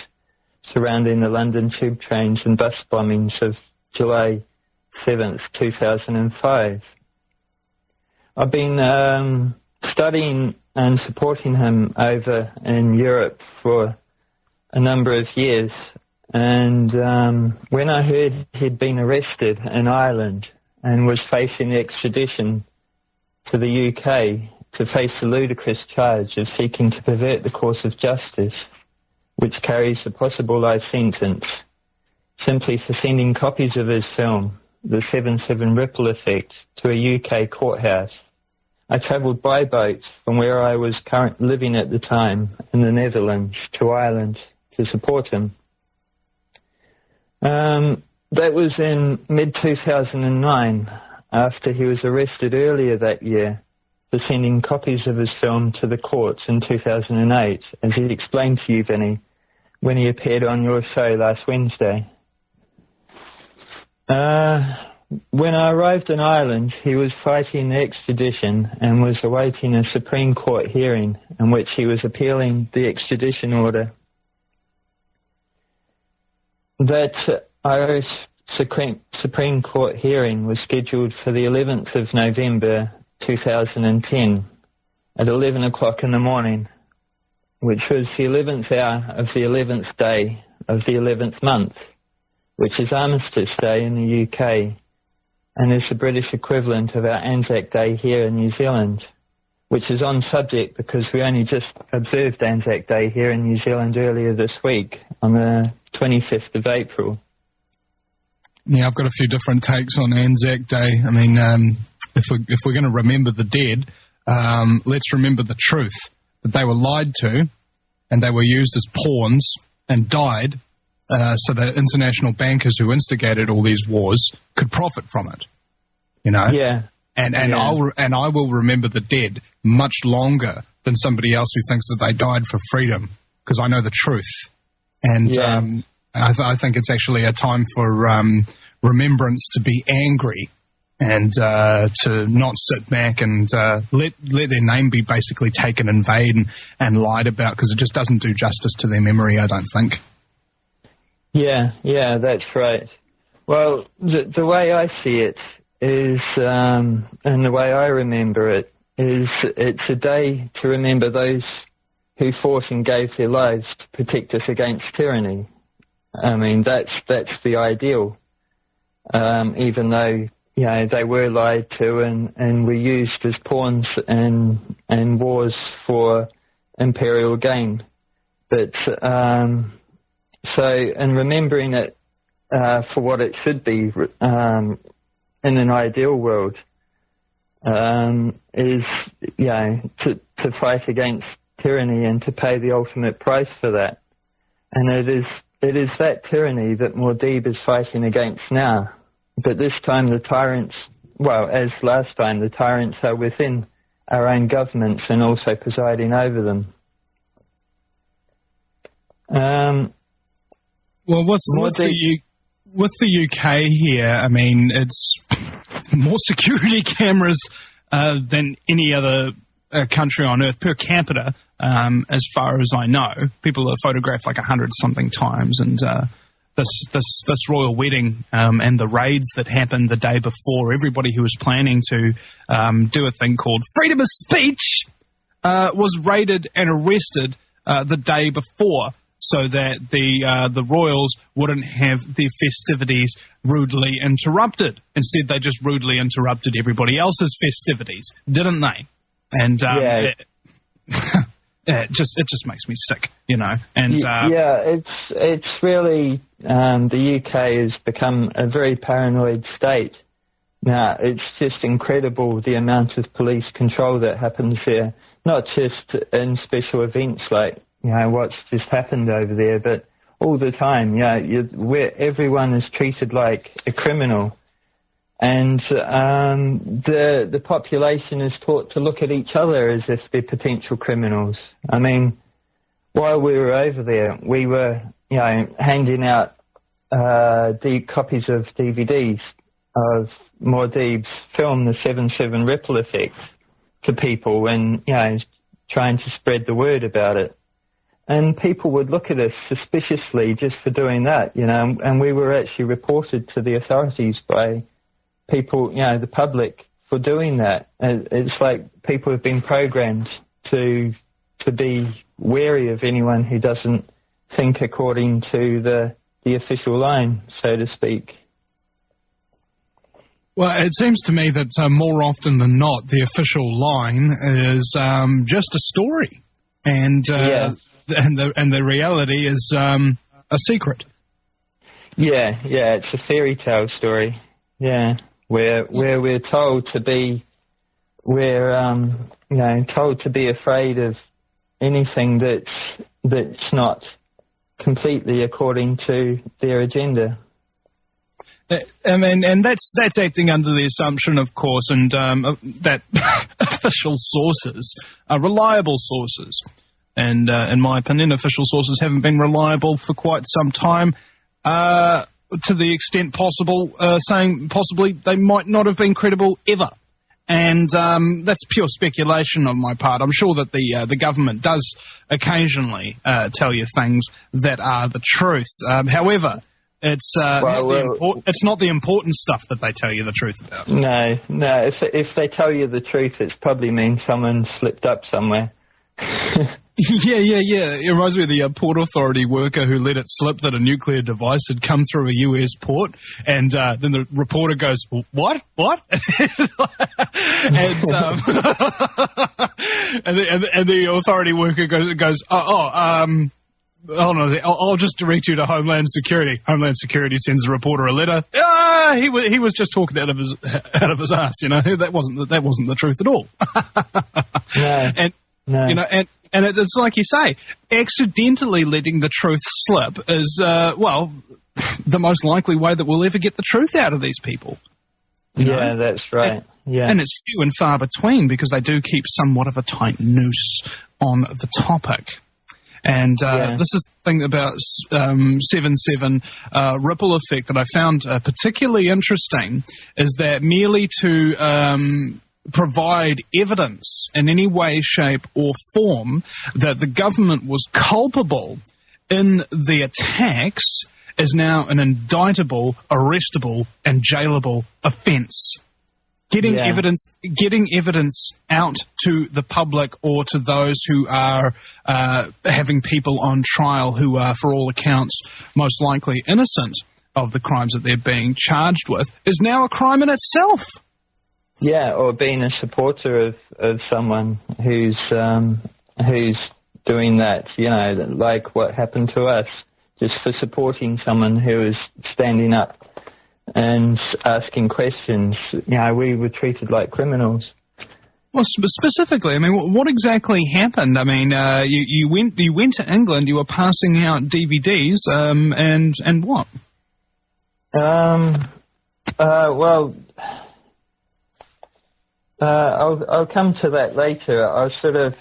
S3: surrounding the London tube trains and bus bombings of July 7th, 2005. I've been studying and supporting him over in Europe for a number of years, and when I heard he'd been arrested in Ireland and was facing extradition to the UK to face the ludicrous charge of seeking to pervert the course of justice, which carries a possible life sentence, simply for sending copies of his film, The 7/7 Ripple Effect, to a UK courthouse. I travelled by boat from where I was living at the time in the Netherlands to Ireland to support him. That was in mid-2009, after he was arrested earlier that year for sending copies of his film to the courts in 2008, as he explained to you, Vinny, when he appeared on your show last Wednesday. When I arrived in Ireland, he was fighting extradition and was awaiting a Supreme Court hearing in which he was appealing the extradition order. That Irish Supreme Court hearing was scheduled for the 11th of November 2010 at 11 o'clock in the morning, which was the 11th hour of the 11th day of the 11th month, which is Armistice Day in the UK and is the British equivalent of our Anzac Day here in New Zealand, which is on subject because we only just observed Anzac Day here in New Zealand earlier this week on the 25th of April.
S1: Yeah, I've got a few different takes on Anzac Day. I mean, if we're going to remember the dead, let's remember the truth, that they were lied to and they were used as pawns and died so that international bankers who instigated all these wars could profit from it, you know?
S3: Yeah.
S1: And I will remember the dead much longer than somebody else who thinks that they died for freedom, because I know the truth. And I think it's actually a time for remembrance to be angry and to not sit back and let their name be basically taken in vain and lied about, because it just doesn't do justice to their memory, I don't think.
S3: Yeah, that's right. Well, the way I see it is, and the way I remember it, is it's a day to remember those who fought and gave their lives to protect us against tyranny. I mean, that's the ideal, even though, you know, they were lied to and were used as pawns in wars for imperial gain. But and remembering it for what it should be in an ideal world is, you know, to fight against tyranny and to pay the ultimate price for that. And it is that tyranny that Muad'Dib is fighting against now. But this time the tyrants, well, as last time, the tyrants are within our own governments and also presiding over them.
S1: Well, with the UK here, I mean, it's more security cameras than any other country on earth per capita, as far as I know. People are photographed like 100-something times, and this royal wedding and the raids that happened the day before, everybody who was planning to do a thing called freedom of speech was raided and arrested the day before, so that the royals wouldn't have their festivities rudely interrupted. Instead, they just rudely interrupted everybody else's festivities, didn't they? And it just makes me sick, you know. And
S3: it's really the UK has become a very paranoid state. Now, it's just incredible the amount of police control that happens there, not just in special events like, you know, what's just happened over there, but all the time, where everyone is treated like a criminal. And the population is taught to look at each other as if they're potential criminals. I mean, while we were over there, we were, you know, handing out copies of DVDs of Muad'Dib's film, The 7/7 Ripple Effect, to people and, you know, trying to spread the word about it. And people would look at us suspiciously just for doing that, you know, and we were actually reported to the authorities by people, you know, the public, for doing that. It's like people have been programmed to be wary of anyone who doesn't think according to the official line, so to speak.
S1: Well, it seems to me that more often than not, the official line is just a story, and the reality is a secret.
S3: Yeah, it's a fairy tale story. Yeah, where we're told to be, told to be afraid of anything that's not completely according to their agenda.
S1: And that's acting under the assumption, of course, and that official sources are reliable sources. And in my opinion, official sources haven't been reliable for quite some time, to the extent possible, saying possibly they might not have been credible ever. And that's pure speculation on my part. I'm sure that the government does occasionally tell you things that are the truth. However, it's not the important stuff that they tell you the truth about.
S3: No. If they tell you the truth, it probably means someone slipped up somewhere.
S1: Yeah. It reminds me of the Port Authority worker who let it slip that a nuclear device had come through a US port, and then the reporter goes, "What?" and the authority worker goes, hold on, I'll just direct you to Homeland Security. Homeland Security sends the reporter a letter. He was just talking out of his ass. That wasn't the truth at all. No. And it's like you say, accidentally letting the truth slip is, the most likely way that we'll ever get the truth out of these people.
S3: Yeah, that's right.
S1: And it's few and far between because they do keep somewhat of a tight noose on the topic. And this is the thing about 7/7 Ripple Effect that I found particularly interesting, is that merely to provide evidence in any way, shape or form that the government was culpable in the attacks is now an indictable, arrestable and jailable offence. Getting evidence out to the public or to those who are having people on trial who are, for all accounts, most likely innocent of the crimes that they're being charged with is now a crime in itself.
S3: Yeah, or being a supporter of someone who's doing that, like what happened to us, just for supporting someone who is standing up and asking questions. We were treated like criminals.
S1: Well, specifically, what exactly happened? You went to England, you were passing out DVDs, and what?
S3: I'll come to that later. I'll sort of,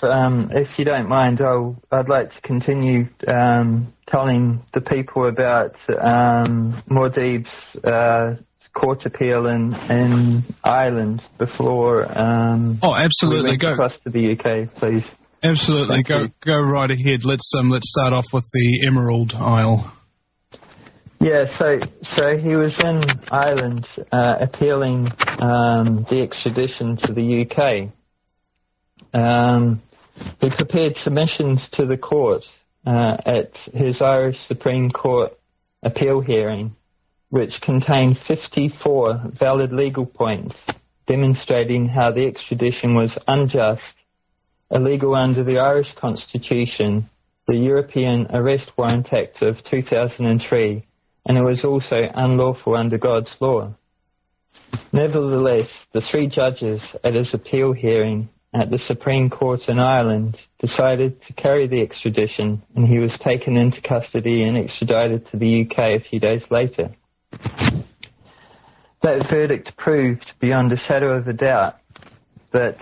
S3: if you don't mind, I'd like to continue telling the people about Muad'Dib's court appeal in Ireland before.
S1: Absolutely.
S3: We went across to the UK, please.
S1: Absolutely. Go right ahead. Let's start off with the Emerald Isle.
S3: Yeah, so he was in Ireland appealing the extradition to the UK. He prepared submissions to the court at his Irish Supreme Court appeal hearing, which contained 54 valid legal points demonstrating how the extradition was unjust, illegal under the Irish Constitution, the European Arrest Warrant Act of 2003, and it was also unlawful under God's law. Nevertheless, the three judges at his appeal hearing at the Supreme Court in Ireland decided to carry the extradition, and he was taken into custody and extradited to the UK a few days later. That verdict proved beyond a shadow of a doubt that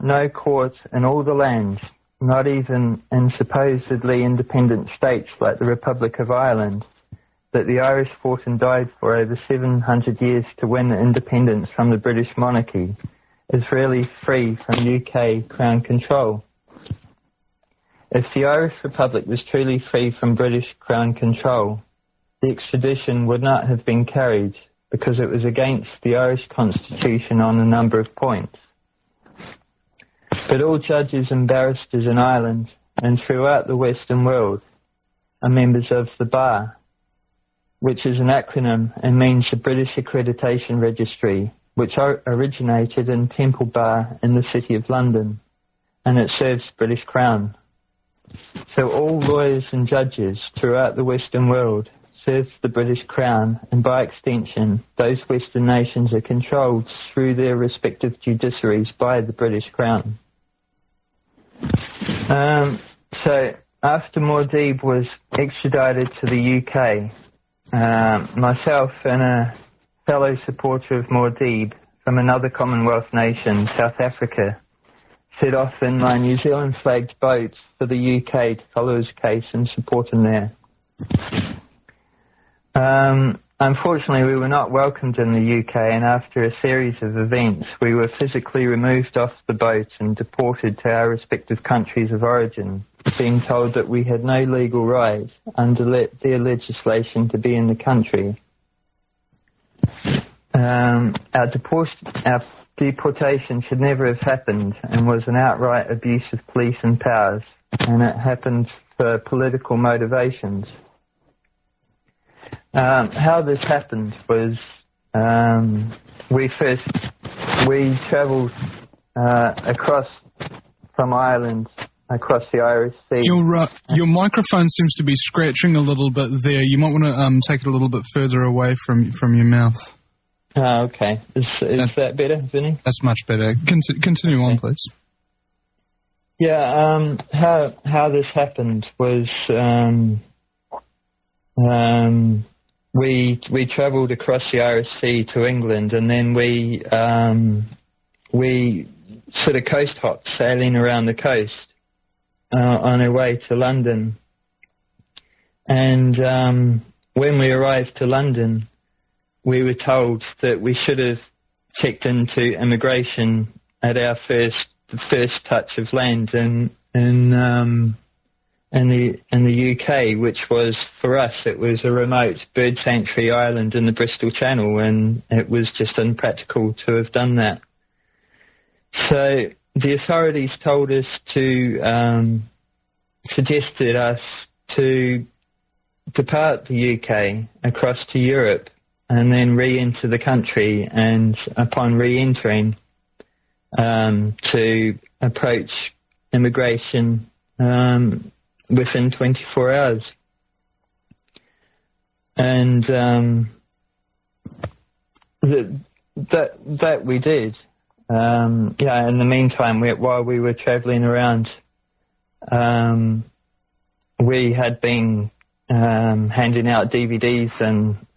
S3: no court in all the lands, not even in supposedly independent states like the Republic of Ireland, that the Irish fought and died for over 700 years to win independence from the British monarchy, is really free from UK Crown control. If the Irish Republic was truly free from British Crown control, the extradition would not have been carried because it was against the Irish Constitution on a number of points. But all judges and barristers in Ireland and throughout the Western world are members of the bar. which is an acronym and means the British Accreditation Registry, which originated in Temple Bar in the City of London, and it serves the British Crown. So all lawyers and judges throughout the Western world serve the British Crown, and by extension, those Western nations are controlled through their respective judiciaries by the British Crown. So after Muad'Dib was extradited to the UK, myself and a fellow supporter of Muad'Dib from another Commonwealth nation, South Africa, set off in my New Zealand flagged boat for the UK to follow his case and support him there. Unfortunately, we were not welcomed in the UK, and after a series of events, we were physically removed off the boat and deported to our respective countries of origin, being told that we had no legal right under their legislation to be in the country. Our deportation should never have happened and was an outright abuse of police and powers, and it happened for political motivations. How this happened was we travelled across from Ireland across the Irish Sea.
S1: Your microphone seems to be scratching a little bit there. You might want to take it a little bit further away from your mouth.
S3: Okay. Is that better, Vinny?
S1: That's much better. Continue on, please.
S3: Yeah. How this happened was we travelled across the Irish Sea to England, and then we sort of coast hopped, sailing around the coast on our way to London. And when we arrived to London, we were told that we should have checked into immigration at our first touch of land in the UK, which was, for us, it was a remote bird sanctuary island in the Bristol Channel, and it was just impractical to have done that. So the authorities told us suggested us to depart the UK across to Europe and then re-enter the country, and upon re-entering, to approach immigration within 24 hours. And that we did. In the meantime, while we were travelling around, we had been handing out DVDs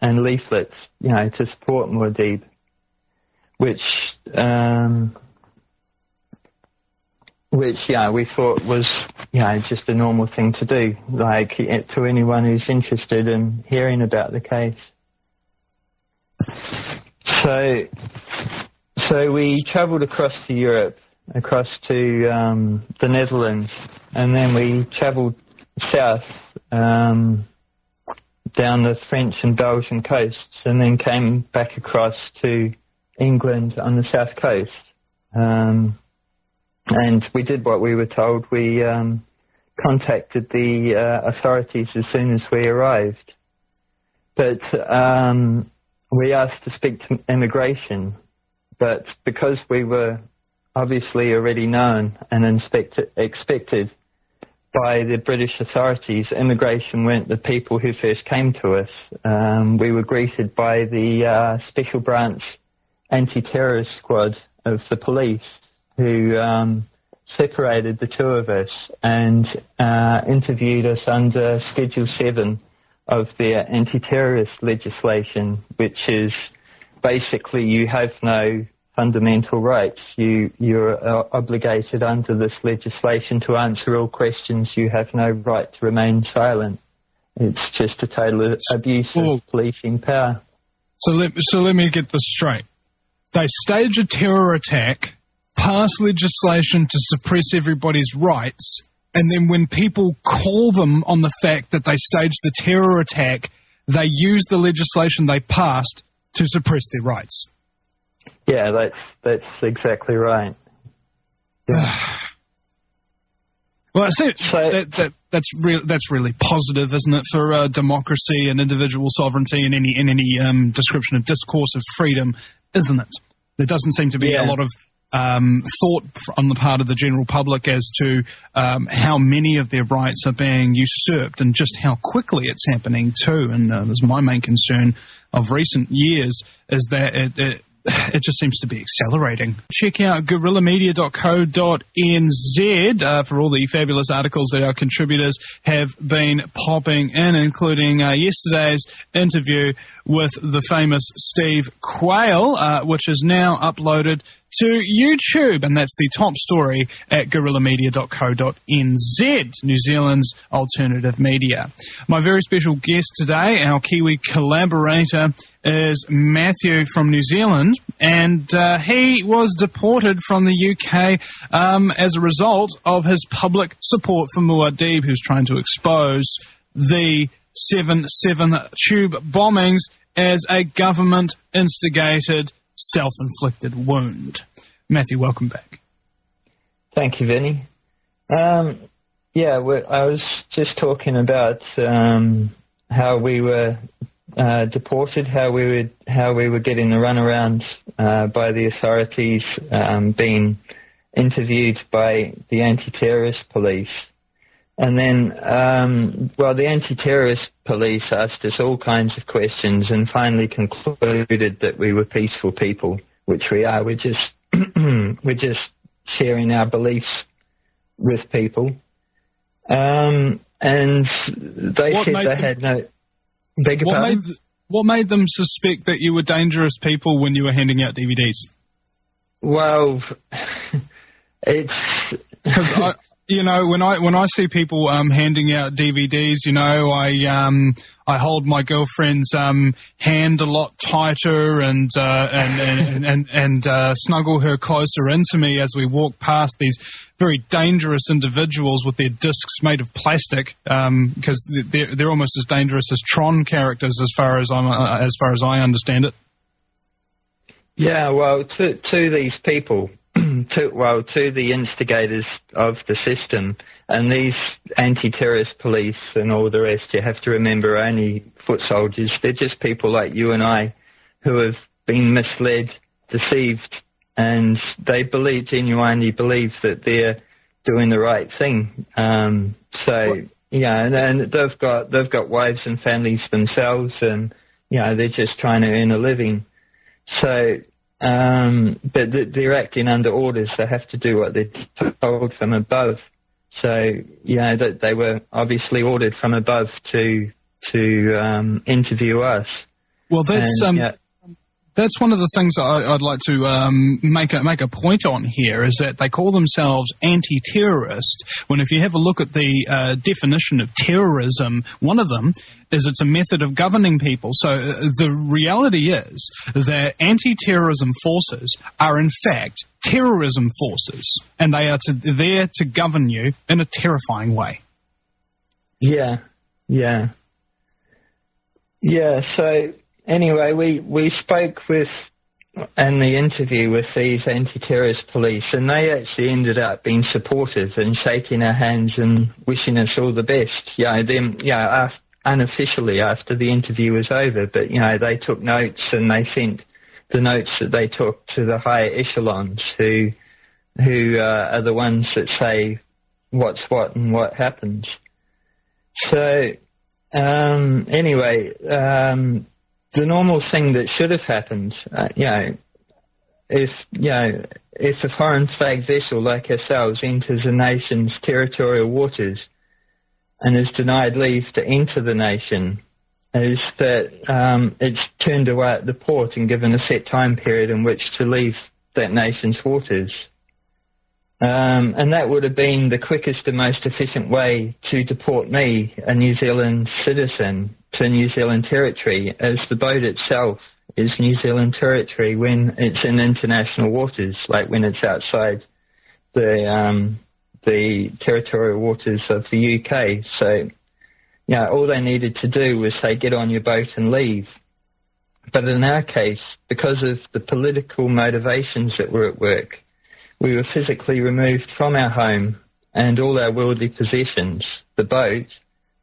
S3: and leaflets, to support Muad'Dib, which we thought was, just a normal thing to do, like to anyone who's interested in hearing about the case. So we travelled across to Europe, across to the Netherlands, and then we travelled south down the French and Belgian coasts, and then came back across to England on the south coast. And we did what we were told. We contacted the authorities as soon as we arrived. But we asked to speak to immigration. But because we were obviously already known and expected by the British authorities, immigration weren't the people who first came to us. We were greeted by the Special Branch Anti-Terrorist Squad of the police, who separated the two of us and interviewed us under Schedule 7 of their anti-terrorist legislation, which is basically you have no fundamental rights. You're obligated under this legislation to answer all questions. You have no right to remain silent. It's just a total abuse of policing power.
S1: So let me get this straight. They stage a terror attack, pass legislation to suppress everybody's rights, and then when people call them on the fact that they staged the terror attack, they use the legislation they passed to suppress their rights. Yeah,
S3: that's exactly right. Yeah.
S1: Well, I see that's really positive, isn't it, for democracy and individual sovereignty and any description of discourse of freedom, isn't it? There doesn't seem to be a lot of thought on the part of the general public as to how many of their rights are being usurped and just how quickly it's happening too. And that's my main concern of recent years, is that it just seems to be accelerating. Check out guerrillamedia.co.nz for all the fabulous articles that our contributors have been popping in, including yesterday's interview with the famous Steve Quayle, which is now uploaded to YouTube, and that's the top story at guerrillamedia.co.nz, New Zealand's alternative media. My very special guest today, our Kiwi collaborator, is Matthew from New Zealand, and he was deported from the UK as a result of his public support for Muad'Dib, who's trying to expose the 7/7 tube bombings as a government-instigated self-inflicted wound. Matthew, welcome back.
S3: Thank you, Vinny. I was just talking about how we were deported, how we were getting the runaround by the authorities, being interviewed by the anti-terrorist police. And then, the anti-terrorist police asked us all kinds of questions and finally concluded that we were peaceful people, which we are. We're just we're just sharing our beliefs with people. And they said they had no... Beg your pardon?
S1: What made them suspect that you were dangerous people when you were handing out DVDs?
S3: Well, it's...
S1: Because when I see people handing out DVDs, I hold my girlfriend's hand a lot tighter and snuggle her closer into me as we walk past these very dangerous individuals with their discs made of plastic, because they're almost as dangerous as Tron characters as far as I understand it.
S3: Yeah, well, to these people. To the instigators of the system and these anti-terrorist police and all the rest, you have to remember, are only foot soldiers. They're just people like you and I who have been misled, deceived, and they genuinely believe that they're doing the right thing. And they've got wives and families themselves, and they're just trying to earn a living. So. But they're acting under orders. They have to do what they're told from above. So, that they were obviously ordered from above to interview us.
S1: Well, that's one of the things I'd like to make a point on here, is that they call themselves anti-terrorist, when if you have a look at the definition of terrorism, one of them is it's a method of governing people. So the reality is that anti-terrorism forces are in fact terrorism forces, and they are there to govern you in a terrifying way. Yeah.
S3: So anyway, we spoke in the interview with these anti-terrorist police, and they actually ended up being supportive and shaking our hands and wishing us all the best. Unofficially after the interview was over, but they took notes, and they sent the notes that they took to the higher echelons, who are the ones that say what's what and what happens. So the normal thing that should have happened, if a foreign flag vessel like ourselves enters a nation's territorial waters and is denied leave to enter the nation, is that it's turned away at the port and given a set time period in which to leave that nation's waters. And that would have been the quickest and most efficient way to deport me, a New Zealand citizen, to New Zealand territory, as the boat itself is New Zealand territory when it's in international waters, like when it's outside the territorial waters of the UK. So, all they needed to do was say, get on your boat and leave. But in our case, because of the political motivations that were at work, we were physically removed from our home and all our worldly possessions, the boat,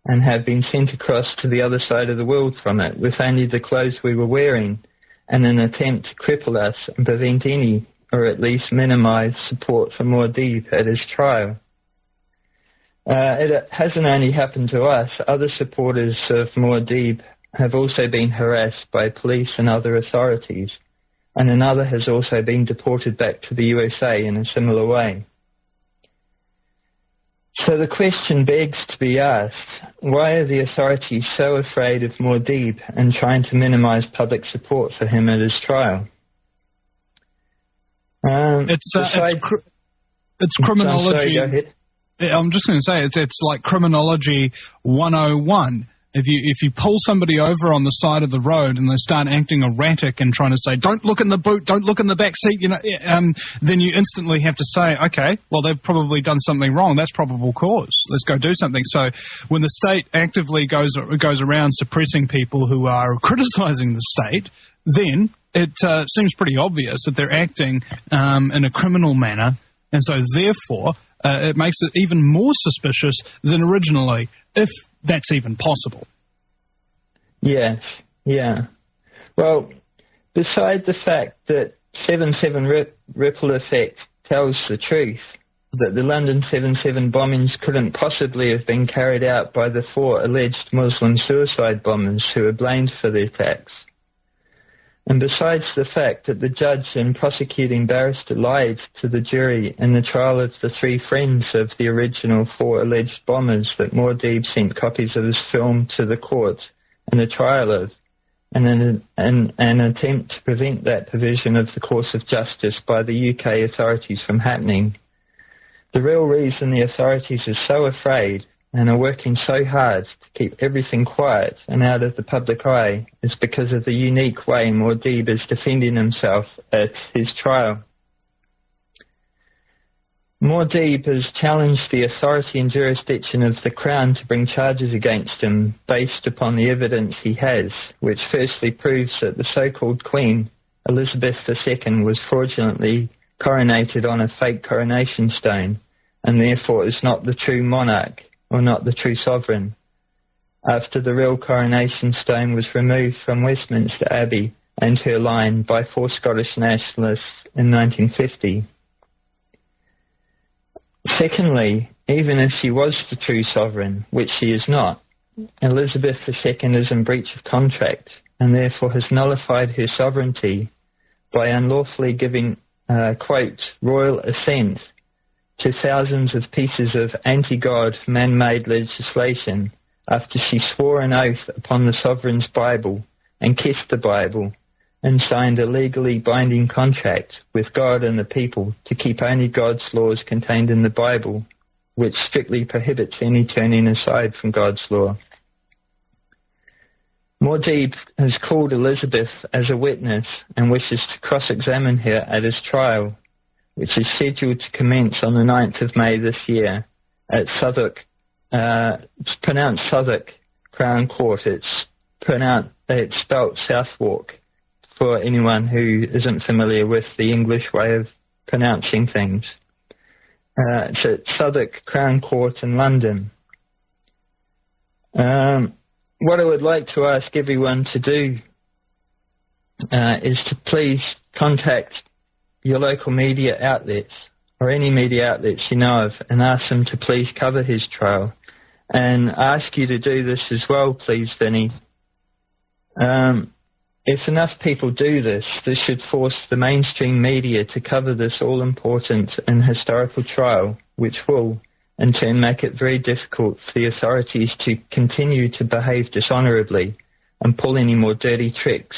S3: and have been sent across to the other side of the world from it with only the clothes we were wearing, in an attempt to cripple us and prevent any, or at least minimise, support for Muad'Dib at his trial. It hasn't only happened to us. Other supporters of Muad'Dib have also been harassed by police and other authorities, and another has also been deported back to the USA in a similar way. So the question begs to be asked, why are the authorities so afraid of Muad'Dib and trying to minimise public support for him at his trial?
S1: It's criminology.
S3: Sorry, go ahead.
S1: I'm just going to say it's like criminology 101. If you pull somebody over on the side of the road and they start acting erratic and trying to say, don't look in the boot, don't look in the back seat, then you instantly have to say, okay, well, they've probably done something wrong. That's probable cause. Let's go do something. So when the state actively goes around suppressing people who are criticising the state, then it seems pretty obvious that they're acting in a criminal manner. And so therefore, it makes it even more suspicious than originally, if that's even possible.
S3: Yes, yeah. Well, beside the fact that 7/7 Ripple Effect tells the truth, that the London 7/7 bombings couldn't possibly have been carried out by the 4 alleged Muslim suicide bombers who were blamed for the attacks, and besides the fact that the judge and prosecuting barrister lied to the jury in the trial of the 3 friends of the original 4 alleged bombers that Muad'Dib sent copies of his film to the court in the trial of, and in an attempt to prevent that provision of the course of justice by the UK authorities from happening. The real reason the authorities are so afraid and are working so hard to keep everything quiet and out of the public eye is because of the unique way Muad'Dib is defending himself at his trial. Muad'Dib has challenged the authority and jurisdiction of the Crown to bring charges against him based upon the evidence he has, which firstly proves that the so-called Queen, Elizabeth II, was fraudulently coronated on a fake coronation stone and therefore is not the true monarch, or not the true sovereign, after the real coronation stone was removed from Westminster Abbey and her line by 4 Scottish nationalists in 1950. Secondly, even if she was the true sovereign, which she is not, Elizabeth II is in breach of contract and therefore has nullified her sovereignty by unlawfully giving, quote, royal assent to thousands of pieces of anti-God man-made legislation after she swore an oath upon the sovereign's Bible and kissed the Bible and signed a legally binding contract with God and the people to keep only God's laws contained in the Bible, which strictly prohibits any turning aside from God's law. Muad'Dib has called Elizabeth as a witness and wishes to cross-examine her at his trial, which is scheduled to commence on the 9th of May this year at Southwark, it's pronounced Southwark Crown Court. It's spelt Southwark for anyone who isn't familiar with the English way of pronouncing things. It's at Southwark Crown Court in London. What I would like to ask everyone to do is to please contact your local media outlets or any media outlets you know of and ask them to please cover his trial, and ask you to do this as well, please, Vinny. If enough people do this, this should force the mainstream media to cover this all-important and historical trial, which will, in turn, make it very difficult for the authorities to continue to behave dishonourably and pull any more dirty tricks,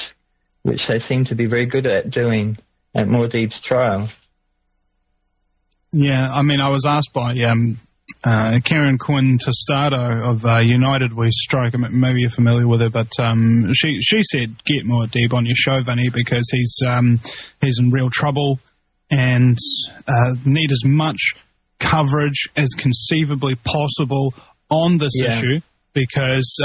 S3: which they seem to be very good at doing at Muad'Dib's trial.
S1: Yeah, I mean, I was asked by Karen Quinn Tostado of United We Strike. Maybe you're familiar with her, but she said, get Muad'Dib on your show, Vinny, because he's in real trouble and need as much coverage as conceivably possible on this issue, because,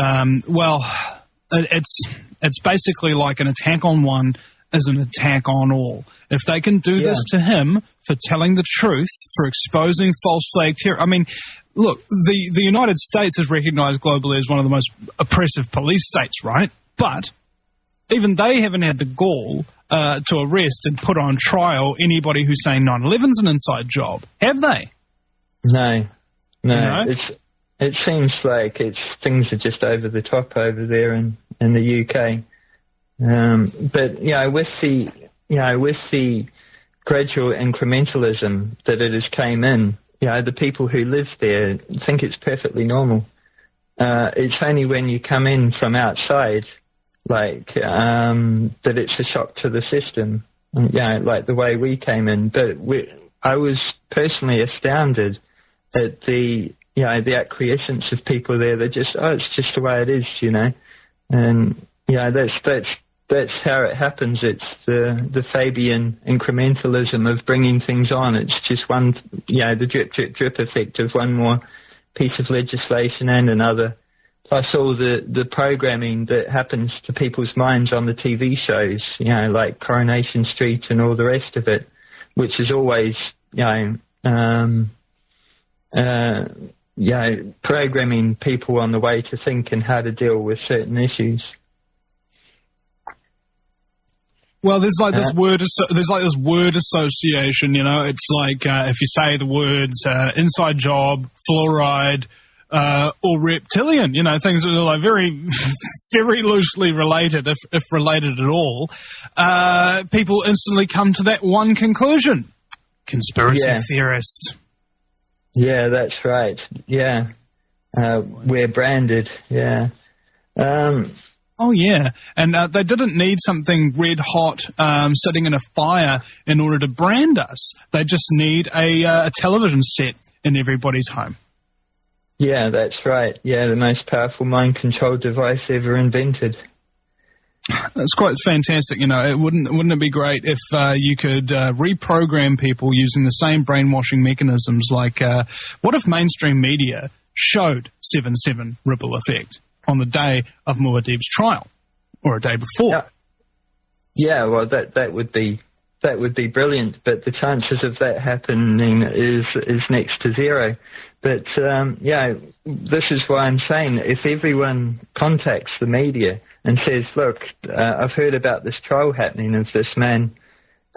S1: it's basically like an attack on one is an attack on all. If they can do this to him for telling the truth, for exposing false flag terror, I mean, look, the United States is recognized globally as one of the most oppressive police states, right? But even they haven't had the gall to arrest and put on trial anybody who's saying 9/11's an inside job, have they?
S3: No.
S1: You know?
S3: It seems like things are just over the top over there in the UK. But with the gradual incrementalism that it has came in, the people who live there think it's perfectly normal. It's only when you come in from outside, that it's a shock to the system. Like the way we came in. But I was personally astounded at the acquiescence of people there. They're just, it's just the way it is, And that's how it happens. It's the Fabian incrementalism of bringing things on. It's just one, the drip, drip, drip effect of one more piece of legislation and another. Plus all the programming that happens to people's minds on the TV shows, like Coronation Street and all the rest of it, which is always, programming people on the way to think and how to deal with certain issues.
S1: Well, there's this word association. It's like if you say the words inside job, fluoride, or reptilian, things that are like very, very loosely related, if related at all. People instantly come to that one conclusion: conspiracy theorist.
S3: Yeah, that's right. Yeah. We're branded. Yeah.
S1: Oh, yeah. And they didn't need something red hot sitting in a fire in order to brand us. They just need a television set in everybody's home.
S3: Yeah, that's right. Yeah, the most powerful mind-controlled device ever invented.
S1: That's quite fantastic. Wouldn't it be great if you could reprogram people using the same brainwashing mechanisms? Like, what if mainstream media showed 7/7 Ripple Effect on the day of Muad'Dib's trial, or a day before?
S3: Yeah, well, that would be brilliant. But the chances of that happening is next to zero. But this is why I'm saying if everyone contacts the media and says, look, I've heard about this trial happening of this man,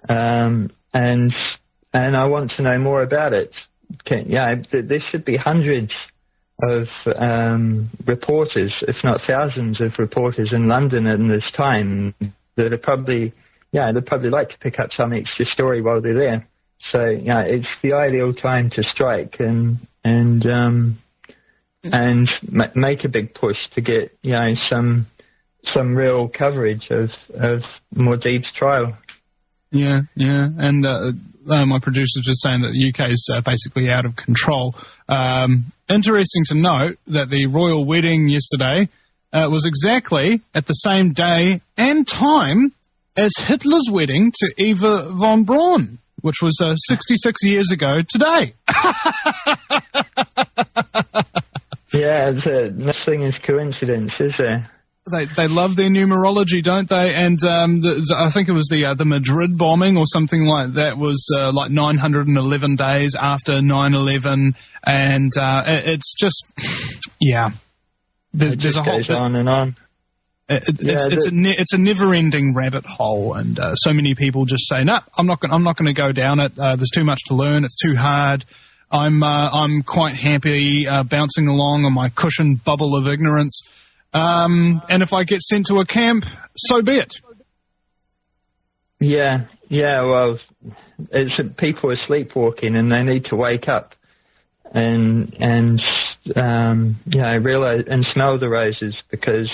S3: and I want to know more about it. There should be hundreds of reporters, if not thousands of reporters in London in this time that are probably, they'd probably like to pick up some extra story while they're there. So, it's the ideal time to strike and make a big push to get, some real coverage of Muad'Dib's trial.
S1: Yeah, and my producer's just saying that the UK is basically out of control. Interesting to note that the royal wedding yesterday was exactly at the same day and time as Hitler's wedding to Eva von Braun, which was 66 years ago today.
S3: Yeah, nothing is coincidence, is there?
S1: They love their numerology, don't they? And I think it was the Madrid bombing or something like that was like 911 days after 9/11, and it's just There's a whole
S3: goes on and on.
S1: It's a never-ending rabbit hole, and so many people just say, "No, I'm not going to go down it. There's too much to learn. It's too hard. I'm quite happy bouncing along on my cushioned bubble of ignorance." And if I get sent to a camp, so be it.
S3: Yeah. Well, people are sleepwalking, and they need to wake up and realize and smell the roses, because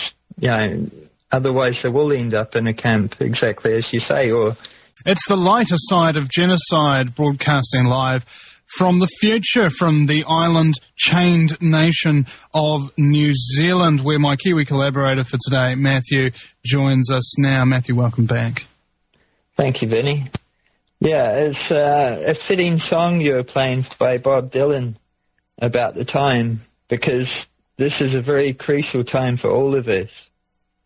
S3: otherwise they will end up in a camp, exactly as you say. Or
S1: it's the lighter side of genocide, broadcasting live from the future, from the island-chained nation of New Zealand, where my Kiwi collaborator for today, Matthew, joins us now. Matthew, welcome back.
S3: Thank you, Vinny. Yeah, it's a fitting song you were playing by Bob Dylan about the time, because this is a very crucial time for all of us.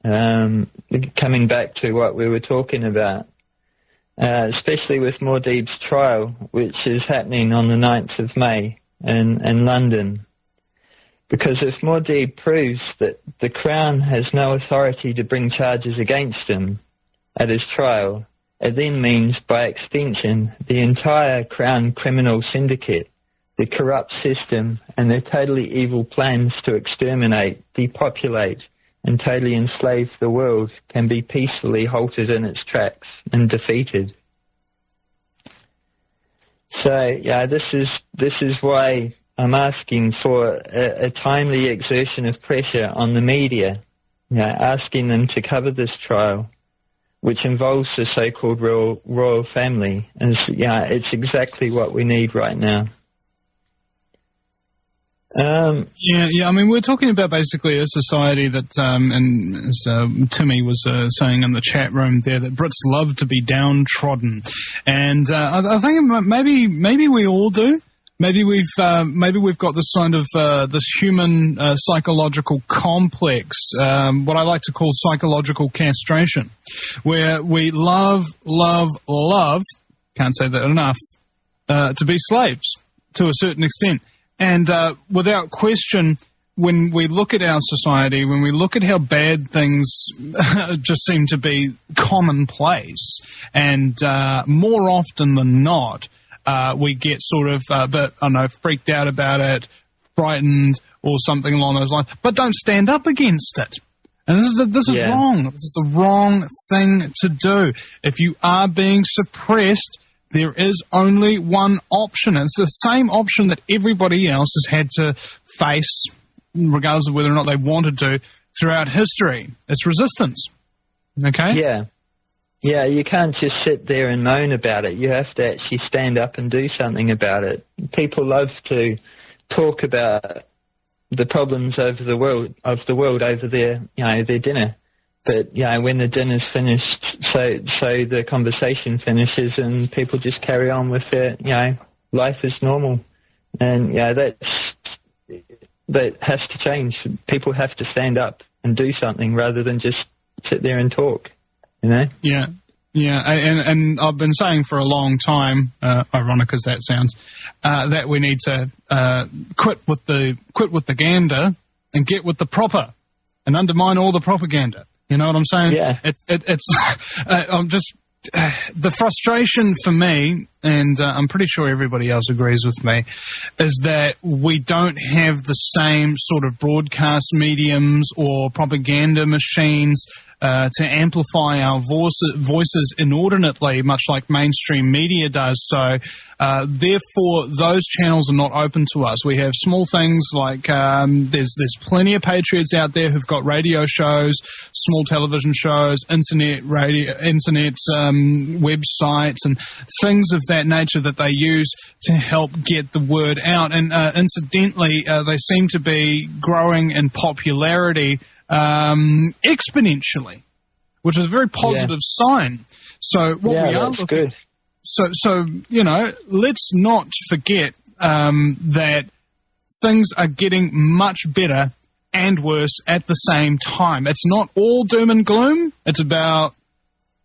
S3: coming back to what we were talking about, especially with Muad'Dib's trial, which is happening on the 9th of May in London. Because if Muad'Dib proves that the Crown has no authority to bring charges against him at his trial, it then means, by extension, the entire Crown criminal syndicate, the corrupt system, and their totally evil plans to exterminate, depopulate, and totally enslave the world can be peacefully halted in its tracks and defeated. So, yeah, this is why I'm asking for a timely exertion of pressure on the media, asking them to cover this trial, which involves the so-called royal family. And it's exactly what we need right now.
S1: I mean, we're talking about basically a society that, and as Timmy was saying in the chat room there, that Brits love to be downtrodden, and I think maybe we all do. Maybe we've got this kind of this human psychological complex, what I like to call psychological castration, where we love, can't say that enough, to be slaves to a certain extent. And without question, when we look at our society, when we look at how bad things just seem to be commonplace, and more often than not, we get sort of a bit, I don't know, freaked out about it, frightened, or something along those lines, but don't stand up against it. And this is wrong. This is the wrong thing to do. If you are being suppressed, there is only one option. It's the same option that everybody else has had to face, regardless of whether or not they wanted to, throughout history. It's resistance. Okay?
S3: Yeah, you can't just sit there and moan about it. You have to actually stand up and do something about it. People love to talk about the problems of the world over their dinner. But when the dinner's finished, so the conversation finishes and people just carry on with their life as normal. And that has to change. People have to stand up and do something rather than just sit there and talk. Yeah, and I've been saying for a long time, ironic as that sounds, that we need to quit with the gander and get with the proper, and undermine all the propaganda. You know what I'm saying? Yeah.
S1: It's I'm just the frustration for me, and I'm pretty sure everybody else agrees with me, is that we don't have the same sort of broadcast mediums or propaganda machines to amplify our voices inordinately, much like mainstream media does. So, therefore, those channels are not open to us. We have small things like there's plenty of patriots out there who've got radio shows, small television shows, internet websites, and things of that nature that they use to help get the word out. And incidentally, they seem to be growing in popularity exponentially, which is a very positive sign. So what we are looking good. So let's not forget that things are getting much better and worse at the same time. It's not all doom and gloom. It's about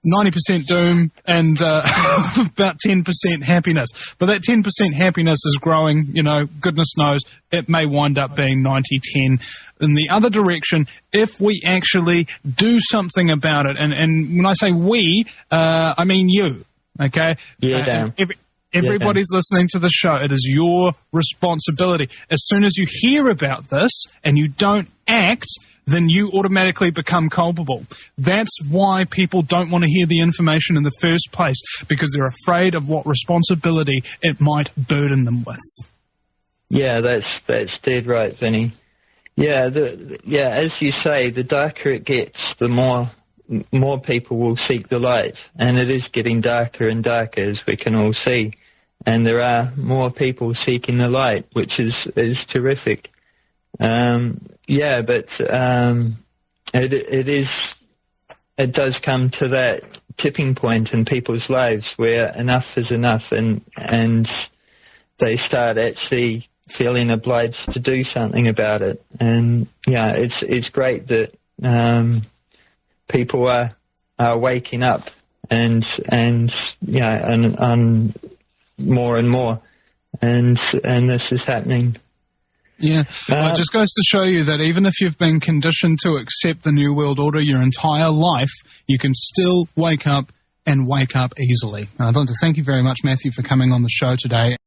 S1: 90% doom and about 10% happiness. But that 10% happiness is growing, goodness knows, it may wind up being 90-10 in the other direction if we actually do something about it. And when I say we, I mean you, okay?
S3: Yeah,
S1: Everybody's listening to the show. It is your responsibility. As soon as you hear about this and you don't act, then you automatically become culpable. That's why people don't want to hear the information in the first place, because they're afraid of what responsibility it might burden them with.
S3: Yeah, that's dead right, Vinny. Yeah, as you say, the darker it gets, the more people will seek the light, and it is getting darker and darker, as we can all see. And there are more people seeking the light, which is terrific. But it does come to that tipping point in people's lives where enough is enough, and they start actually feeling obliged to do something about it. And it's great that people are waking up and more and more, and this is happening.
S1: Yeah, well, it just goes to show you that even if you've been conditioned to accept the New World Order your entire life, you can still wake up and wake up easily. I'd like to thank you very much, Matthew, for coming on the show today.